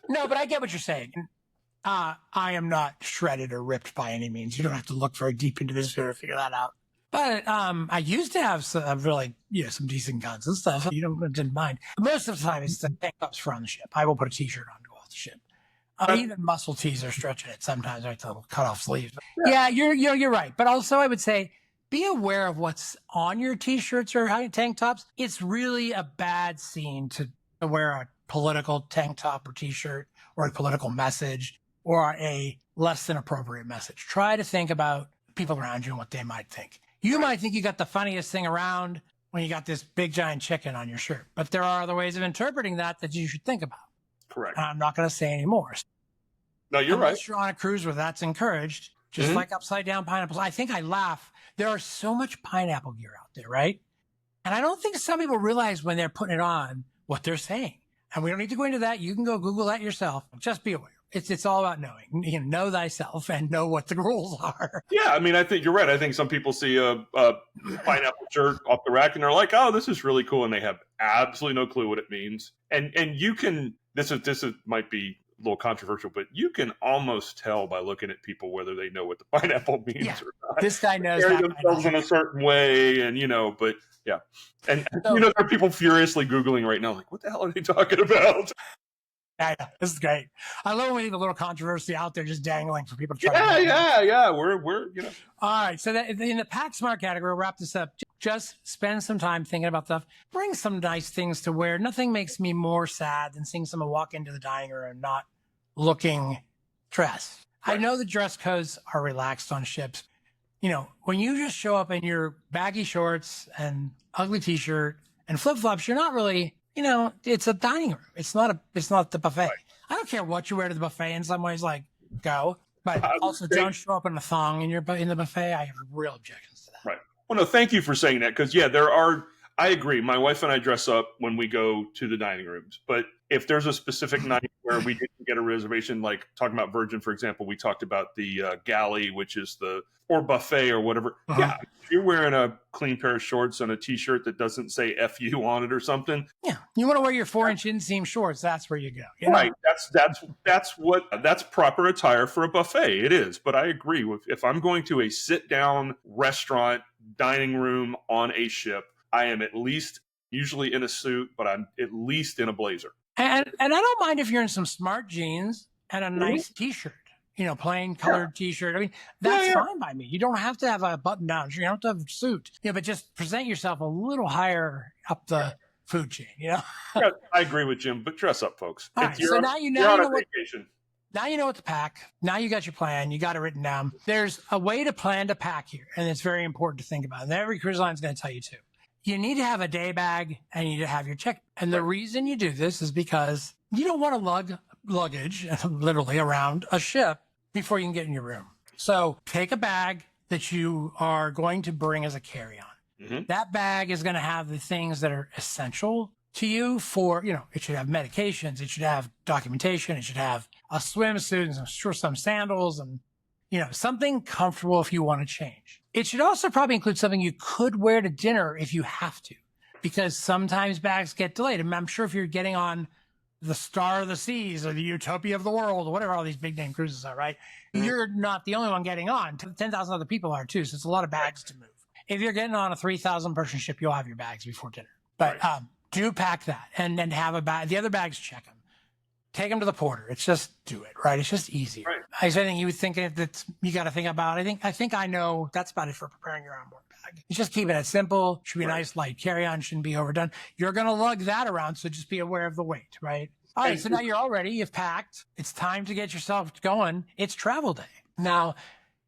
No, but I get what you're saying. I am not shredded or ripped by any means. You don't have to look very deep into this to figure that out. But I used to have some decent guns and stuff. Didn't mind. Most of the time, it's the tank tops for on the ship. I will put a T-shirt on to go off the ship. Even muscle tees are stretching it sometimes, right? The little cut off sleeves. Yeah, you're right. But also, I would say, be aware of what's on your T-shirts or tank tops. It's really a bad scene to wear a political tank top or T-shirt or a political message or a less than appropriate message. Try to think about people around you and what they might think. You might think you got the funniest thing around when you got this big giant chicken on your shirt, but there are other ways of interpreting that you should think about. Correct. And I'm not going to say any more. No, you're right. Unless you're on a cruise where that's encouraged, just like upside down pineapples. I think I laugh. There are so much pineapple gear out there, right? And I don't think some people realize when they're putting it on what they're saying. And we don't need to go into that. You can go Google that yourself. Just be aware. It's all about knowing. You know thyself and know what the rules are. Yeah, I mean, I think you're right. I think some people see a pineapple shirt off the rack and they're like, "Oh, this is really cool," and they have absolutely no clue what it means. And you can this might be a little controversial, but you can almost tell by looking at people whether they know what the pineapple means or not. This guy knows Carry that themselves in a certain way, and but yeah, and so, there are people furiously Googling right now, like, what the hell are they talking about? Yeah, this is great. I love when we leave a little controversy out there just dangling for people to try. Yeah. We're All right. So that in the Pack Smart category, we'll wrap this up. Just spend some time thinking about stuff. Bring some nice things to wear. Nothing makes me more sad than seeing someone walk into the dining room not looking dressed. Right. I know the dress codes are relaxed on ships. When you just show up in your baggy shorts and ugly t-shirt and flip-flops, you're not really... it's a dining room. It's not the buffet. Right. I don't care what you wear to the buffet. In some ways, go. But also, don't show up in a thong in the buffet. I have real objections to that. Right. Well, no, thank you for saying that because I agree. My wife and I dress up when we go to the dining rooms. But if there's a specific night where we didn't get a reservation, like talking about Virgin, for example, we talked about the galley, which is or buffet or whatever. Uh-huh. Yeah, if you're wearing a clean pair of shorts and a T-shirt that doesn't say "FU" on it or something. Yeah, you want to wear your 4-inch inseam shorts. That's where you go. Right. That's proper attire for a buffet. It is. But I agree with if I'm going to a sit-down restaurant dining room on a ship, I am at least usually in a suit, but I'm at least in a blazer. And I don't mind if you're in some smart jeans and a nice T-shirt. Plain colored T-shirt. I mean, that's fine by me. You don't have to have a button down. You don't have to have a suit. But just present yourself a little higher up the food chain. Yeah, I agree with Jim, but dress up, folks. All right, so now you know what to pack. Now you got your plan. You got it written down. There's a way to plan to pack here, and it's very important to think about. And every cruise line is going to tell you too. You need to have a day bag, and you need to have your check. And the reason you do this is because you don't want to lug luggage literally around a ship before you can get in your room. So take a bag that you are going to bring as a carry-on. Mm-hmm. That bag is going to have the things that are essential to you for, it should have medications, it should have documentation, it should have a swimsuit and some sandals and, something comfortable if you want to change. It should also probably include something you could wear to dinner if you have to, because sometimes bags get delayed. And I'm sure if you're getting on the Star of the Seas or the Utopia of the World or whatever all these big name cruises are, right? Mm-hmm. You're not the only one getting on. 10,000 other people are too. So it's a lot of bags to move. If you're getting on a 3,000 person ship, you'll have your bags before dinner. But do pack that and then have a bag. The other bags, check them. Take them to the porter. It's just do it, right? It's just easier. Right. Is there anything you would think that you got to think about? I think I know that's about it for preparing your onboard bag. It's just keeping it simple. Should be a nice light carry-on. Shouldn't be overdone. You're going to lug that around, so just be aware of the weight, right? All right, so now you're all ready. You've packed. It's time to get yourself going. It's travel day. Now,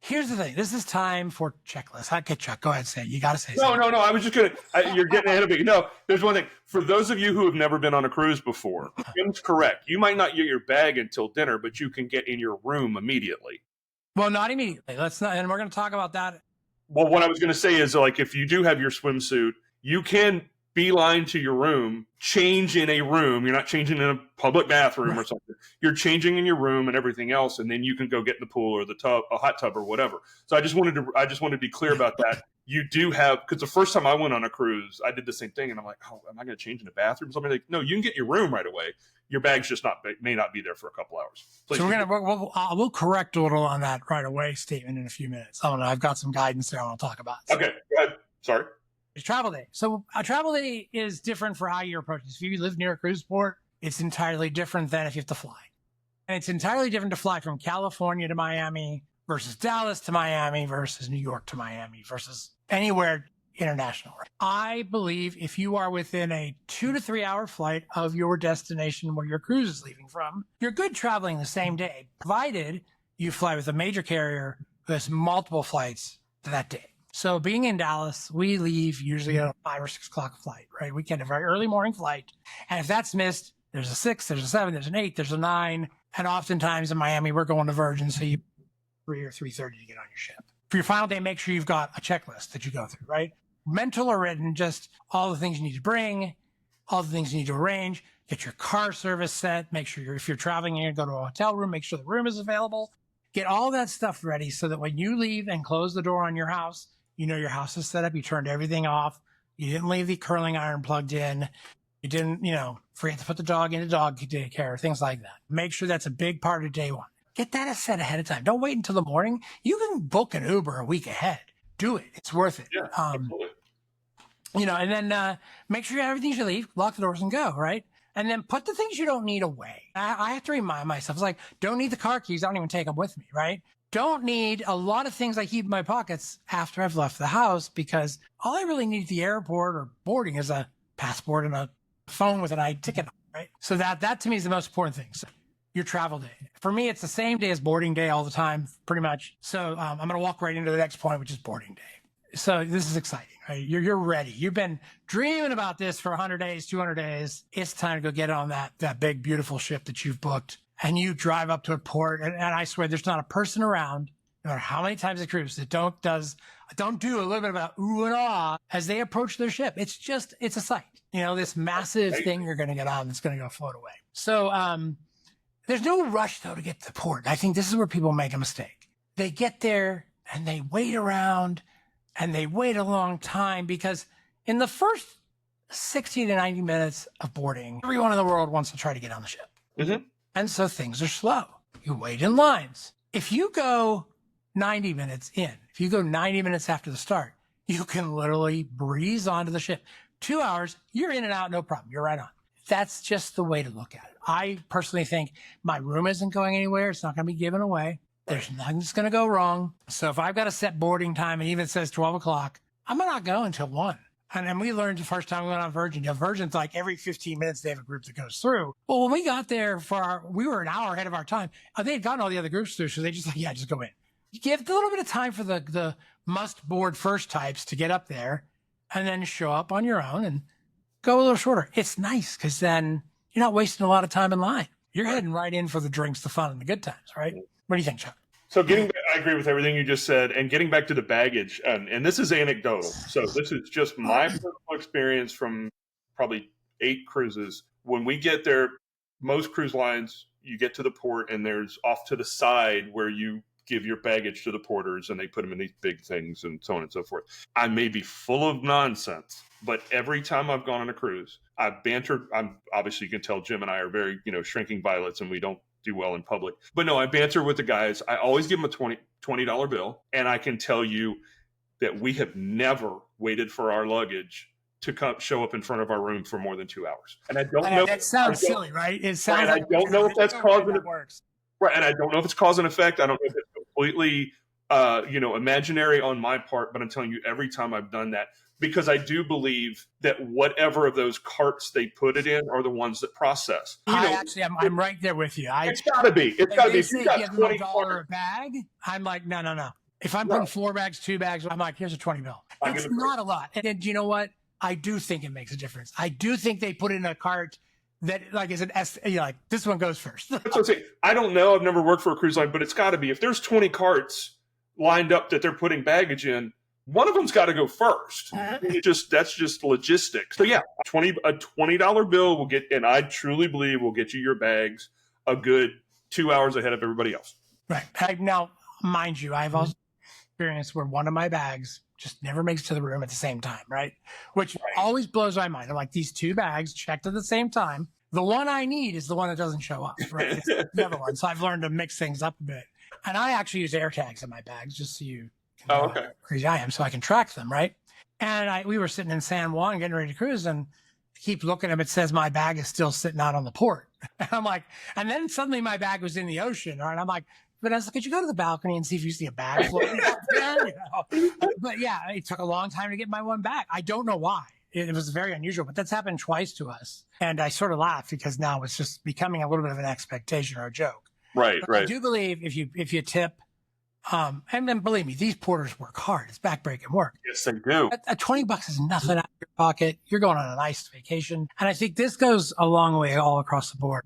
here's the thing. This is time for checklists. Okay, Chuck, go ahead, say it. You got to say No. I was just going to, you're getting ahead of me. No, there's one thing. For those of you who have never been on a cruise before, Jim's correct. You might not get your bag until dinner, but you can get in your room immediately. Well, not immediately. And we're going to talk about that. Well, what I was going to say is, if you do have your swimsuit, you can beeline to your room, change in a room. You're not changing in a public bathroom or something. You're changing in your room and everything else, and then you can go get in the pool or the tub, a hot tub or whatever. So I just wanted to be clear about that. You do have, because the first time I went on a cruise, I did the same thing, and I'm like, oh, am I going to change in the bathroom? Somebody like, no, you can get your room right away. Your bag's just may not be there for a couple hours. So we'll correct a little on that right away statement in a few minutes. I don't know. I've got some guidance there I want to talk about. So. Okay, go ahead. Sorry. It's travel day. So a travel day is different for how you approach this. If you live near a cruise port, it's entirely different than if you have to fly. And it's entirely different to fly from California to Miami versus Dallas to Miami versus New York to Miami versus anywhere international. I believe if you are within a 2 to 3 hour flight of your destination where your cruise is leaving from, you're good traveling the same day, provided you fly with a major carrier who has multiple flights that day. So being in Dallas, we leave usually at a 5 or 6 o'clock flight, right? We get a very early morning flight. And if that's missed, there's a 6, there's a 7, there's an 8, there's a 9. And oftentimes in Miami, we're going to Virgin, so you 3 or 3:30 to get on your ship. For your final day, make sure you've got a checklist that you go through, right? mental or written, just all the things you need to bring, all the things you need to arrange, get your car service set, make sure if you're traveling, you're going to go to a hotel room, make sure the room is available, get all that stuff ready so that when you leave and close the door on your house, you know your house is set up, you turned everything off, you didn't leave the curling iron plugged in, you didn't, forget to put the dog into dog daycare, things like that. Make sure that's a big part of day one. Get that set ahead of time. Don't wait until the morning. You can book an Uber a week ahead. Do it. It's worth it. Yeah, absolutely. And then make sure you have everything you leave, lock the doors and go, right? And then put the things you don't need away. I have to remind myself, it's like, don't need the car keys. I don't even take them with me, right? Don't need a lot of things I keep in my pockets after I've left the house, because all I really need at the airport or boarding is a passport and a phone with an etiquette, right? So that to me is the most important thing. So your travel day. For me, it's the same day as boarding day all the time, pretty much. So I'm going to walk right into the next point, which is boarding day. So this is exciting, right? You're ready. You've been dreaming about this for 100 days, 200 days. It's time to go get on that big, beautiful ship that you've booked. And you drive up to a port. And I swear there's not a person around, no matter how many times they cruise, that don't do a little bit of a ooh and ah as they approach their ship. It's a sight. This massive thing you're going to get on that's going to go float away. So there's no rush, though, to get to the port. I think this is where people make a mistake. They get there and they wait around and they wait a long time, because in the first 60 to 90 minutes of boarding, everyone in the world wants to try to get on the ship. Mm-hmm. And so things are slow. You wait in lines. If you go 90 minutes in, if you go 90 minutes after the start, you can literally breeze onto the ship. 2 hours, you're in and out, no problem. You're right on. That's just the way to look at it. I personally think my room isn't going anywhere. It's not going to be given away. There's nothing that's going to go wrong. So if I've got a set boarding time and even it says 12 o'clock, I'm not going until 1. And then we learned the first time we went on Virgin. Virgin's like every 15 minutes they have a group that goes through. Well, when we got there we were an hour ahead of our time. They had gotten all the other groups through, so they just just go in. You give a little bit of time for the must board first types to get up there, and then show up on your own and go a little shorter. It's nice because then you're not wasting a lot of time in line. You're heading right in for the drinks, the fun, and the good times, right? What do you think, Chuck? So I agree with everything you just said, and getting back to the baggage, and this is anecdotal. So this is just my personal experience from probably 8 cruises. When we get there, most cruise lines, you get to the port and there's off to the side where you give your baggage to the porters and they put them in these big things and so on and so forth. I may be full of nonsense, but every time I've gone on a cruise, I've bantered. Obviously you can tell Jim and I are very, shrinking violets and we don't do well in public. But no, I banter with the guys. I always give them a $20 bill. And I can tell you that we have never waited for our luggage to show up in front of our room for more than 2 hours. And I don't know. That sounds silly, right? It sounds. Right, like I don't know if that's causing that works. Right, and I don't know if it's cause and effect. I don't know if it's completely, imaginary on my part. But I'm telling you, every time I've done that, because I do believe that whatever of those carts they put it in are the ones that process. I'm right there with you. It's got to be. It's got to be. If you got $20 a bag, I'm like, no. If I'm putting 4 bags, 2 bags, I'm like, here's a 20 bill. It's not a lot. And you know what? I do think it makes a difference. I do think they put in a cart that is an S, this one goes first. That's what I'm saying. I don't know. I've never worked for a cruise line, but it's got to be. If there's 20 carts lined up that they're putting baggage in, one of them's got to go first. That's just logistics. So yeah, a $20 bill will get, and I truly believe will get you your bags a good 2 hours ahead of everybody else. Right. Now, mind you, I've also experienced where one of my bags just never makes it to the room at the same time, right? Which always blows my mind. I'm like, these 2 bags checked at the same time. The one I need is the one that doesn't show up, right? It's the other one. So I've learned to mix things up a bit. And I actually use air tags in my bags just so you can know how crazy I am, so I can track them, right? And we were sitting in San Juan getting ready to cruise, and I keep looking at them. It says my bag is still sitting out on the port. And I'm like, and then suddenly my bag was in the ocean, right? And I'm like, Vanessa, could you go to the balcony and see if you see a bag floating up there? But yeah, it took a long time to get my one back. I don't know why. It was very unusual, but that's happened twice to us. And I sort of laughed because now it's just becoming a little bit of an expectation or a joke. Right. I do believe if you tip, and then believe me, these porters work hard. It's backbreaking work. Yes, they do. $20 is nothing out of your pocket. You're going on a nice vacation. And I think this goes a long way all across the board.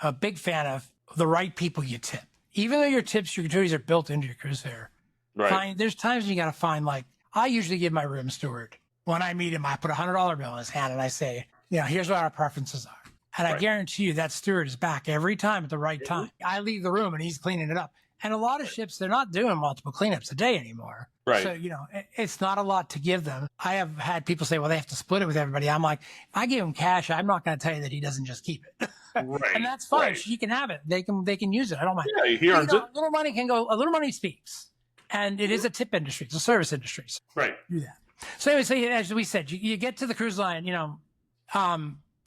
I'm a big fan of the right people you tip. Even though your tips, your gratuities are built into your cruise fare, there's times you got to find, I usually give my room steward when I meet him, I put $100 bill in his hand and I say, here's what our preferences are. And I guarantee you that steward is back every time at the right time. I leave the room and he's cleaning it up. And a lot of ships, they're not doing multiple cleanups a day anymore. Right. So, it's not a lot to give them. I have had people say, well, they have to split it with everybody. I'm like, if I give him cash, I'm not going to tell you that he doesn't just keep it. Right. And that's fine. Right. He can have it. They can use it. I don't mind. Yeah, he earns it. A little money can go, a little money speaks. And it is a tip industry. It's a service industry. So right. Do that. So anyway, as we said, you get to the cruise line,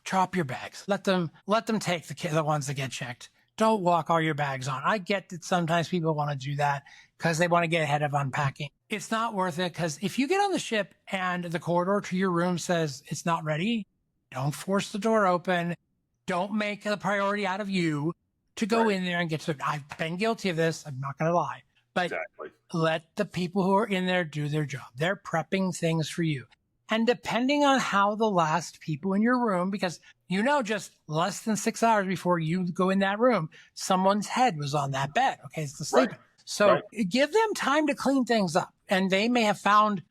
drop your bags. Let them take the ones that get checked. Don't walk all your bags on. I get that sometimes people want to do that because they want to get ahead of unpacking. It's not worth it, because if you get on the ship and the corridor to your room says it's not ready, don't force the door open. Don't make a priority out of you to go in there and get to it. I've been guilty of this. I'm not going to lie. But let the people who are in there do their job. They're prepping things for you. And depending on how the last people in your room, because just less than 6 hours before you go in that room, someone's head was on that bed. Okay, it's the sleeping. Right. So give them time to clean things up. And they may have found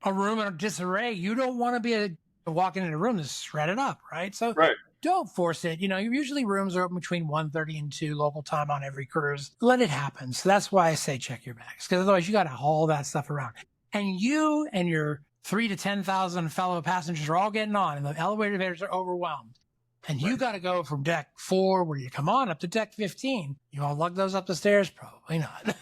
a room in a disarray. You don't want to be walking in a room that's shredded up, right? So don't force it. Usually rooms are open between 1:30 and 2 local time on every cruise. Let it happen. So that's why I say check your bags, because otherwise you got to haul that stuff around. And you and your 3,000 to 10,000 fellow passengers are all getting on, and the elevators are overwhelmed. And you got to go from deck 4, where you come on, up to deck 15. You want to lug those up the stairs? Probably not.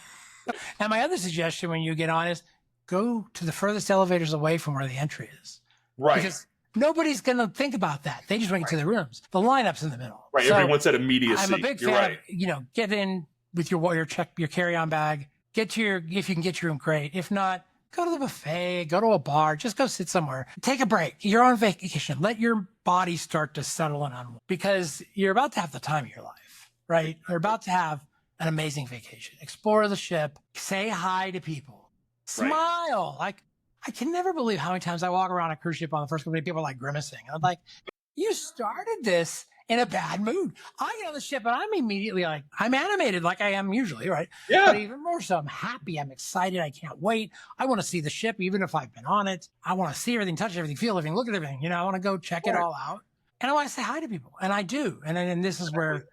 And my other suggestion when you get on is go to the furthest elevators away from where the entry is. Right. Because nobody's going to think about that. They just want to get to the rooms. The lineup's in the middle. Right. So everyone's at immediacy. I'm a big fan of, get in with your carry-on bag. If you can get your room, great. If not, go to the buffet, go to a bar, just go sit somewhere. Take a break. You're on vacation. Let your body start to settle in on, because you're about to have the time of your life, right? You're about to have an amazing vacation. Explore the ship. Say hi to people. Smile. Like, I can never believe how many times I walk around a cruise ship on the first company, people are like grimacing. I'm like, you started this in a bad mood. I get on the ship and I'm immediately like, I'm animated like I am usually, right? Yeah. But even more so, I'm happy. I'm excited. I can't wait. I want to see the ship, even if I've been on it. I want to see everything, touch everything, feel everything, look at everything. I want to go check it all out. And I want to say hi to people. And I do. And this is where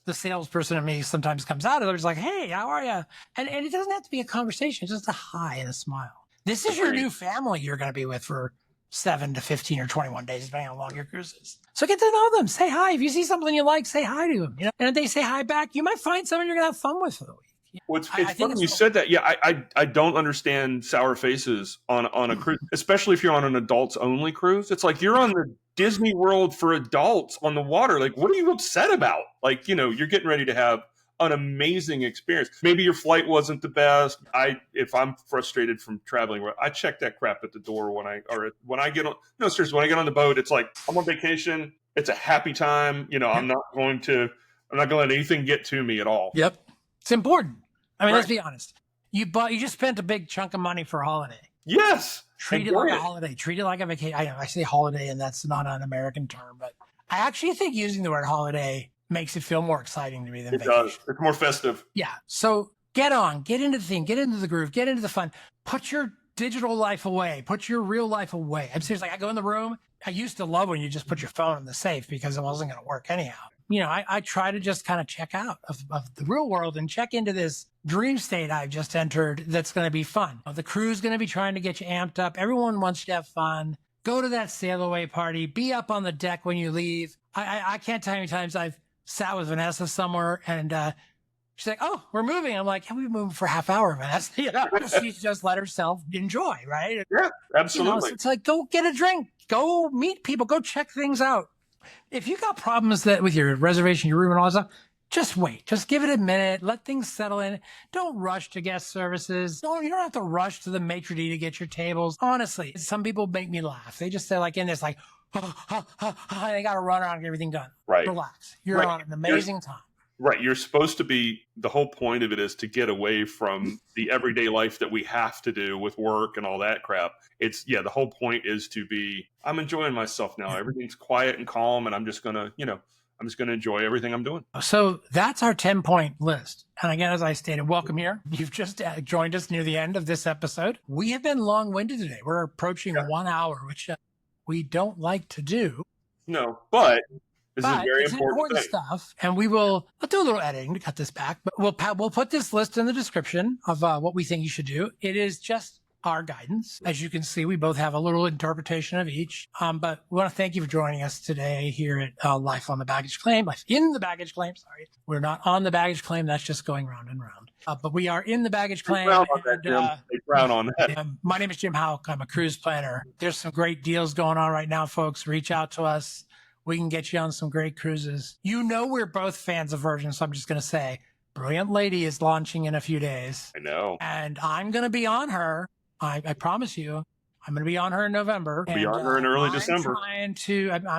the salesperson in me sometimes comes out. And they're just like, hey, how are you? And it doesn't have to be a conversation. It's just a hi and a smile. This is your new family you're going to be with for 7 to 15 or 21 days, depending on how long your cruise is. So get to know them. Say hi. If you see something you like, say hi to them. And if they say hi back, you might find someone you're going to have fun with for the week. Well, it's funny you said that. Yeah, I don't understand sour faces on a cruise, especially if you're on an adults only cruise. It's like you're on the Disney World for adults on the water. Like, what are you upset about? Like, you're getting ready to have an amazing experience. Maybe your flight wasn't the best. If I'm frustrated from traveling, I check that crap at the door when I get on. No, seriously, when I get on the boat, it's like I'm on vacation. It's a happy time. I'm not going to let anything get to me at all. Yep, it's important. I mean, let's be honest. You just spent a big chunk of money for a holiday. Yes. Treat it like a holiday. Treat it like a vacation. I say holiday, and that's not an American term, but I actually think using the word holiday makes it feel more exciting to me than vacation. It does. It's more festive. Yeah. So get into the theme, get into the groove, get into the fun. Put your digital life away. Put your real life away. I'm serious. Like, I go in the room. I used to love when you just put your phone in the safe because it wasn't going to work anyhow. I try to just kind of check out of the real world and check into this dream state I've just entered that's going to be fun. The crew's going to be trying to get you amped up. Everyone wants you to have fun. Go to that sail away party. Be up on the deck when you leave. I can't tell you how many times I've sat with Vanessa somewhere and she's like, oh, we're moving. I'm like, we've been moving for a half hour, Vanessa. She's just let herself enjoy, right? Yeah, absolutely. So it's like, go get a drink, go meet people, go check things out. If you got problems with your reservation, your room and all that stuff, just wait. Just give it a minute. Let things settle in. Don't rush to guest services. You don't have to rush to the maitre d' to get your tables. Honestly, some people make me laugh. They just say like in this, like, they got to run around and get everything done. Right. Relax. You're on an amazing time. Right. You're supposed to be, the whole point of it is to get away from the everyday life that we have to do with work and all that crap. The whole point is to be, I'm enjoying myself now. Everything's quiet and calm and I'm just going to, I'm just going to enjoy everything I'm doing. So that's our 10-point list. And again, as I stated, welcome here. You've just joined us near the end of this episode. We have been long-winded today. We're approaching 1 hour, which we don't like to do. No, but this is very it's important thing. Stuff. And we'll do a little editing to cut this back. But we'll put this list in the description of what we think you should do. It is just our guidance. As you can see, we both have a little interpretation of each. But we want to thank you for joining us today here at Life on the Baggage Claim. Life in the Baggage Claim, sorry. We're not on the baggage claim. That's just going round and round. But we are in the baggage claim. They frown on that. My name is Jim Hauck. I'm a cruise planner. There's some great deals going on right now, folks. Reach out to us. We can get you on some great cruises. You know we're both fans of Virgin, so I'm just going to say, Brilliant Lady is launching in a few days. I know. And I'm going to be on her. I promise you, I'm going to be on her in November. Be on her in early December. I'm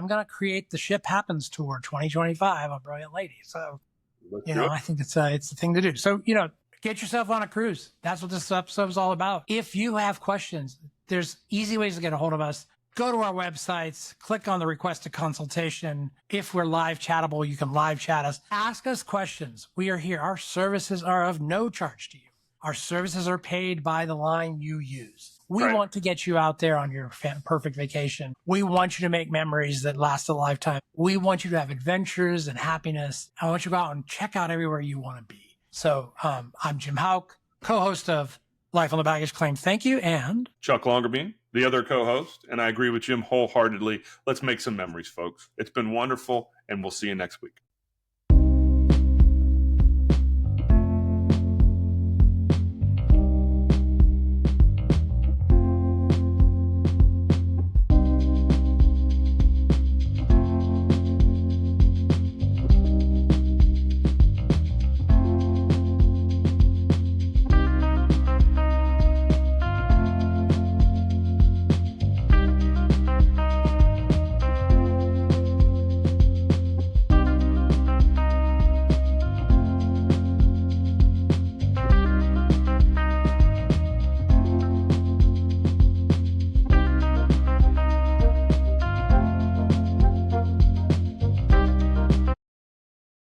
going to create the Ship Happens Tour 2025 on Brilliant Lady. So, I think it's the thing to do. So, get yourself on a cruise. That's what this episode is all about. If you have questions, there's easy ways to get a hold of us. Go to our websites, click on the request a consultation. If we're live chattable, you can live chat us. Ask us questions. We are here. Our services are of no charge to you. Our services are paid by the line you use. We want to get you out there on your perfect vacation. We want you to make memories that last a lifetime. We want you to have adventures and happiness. I want you to go out and check out everywhere you want to be. So I'm Jim Hauck, co-host of Life on the Baggage Claim. Thank you. And Chuck Longerbeam, the other co-host. And I agree with Jim wholeheartedly. Let's make some memories, folks. It's been wonderful, and we'll see you next week.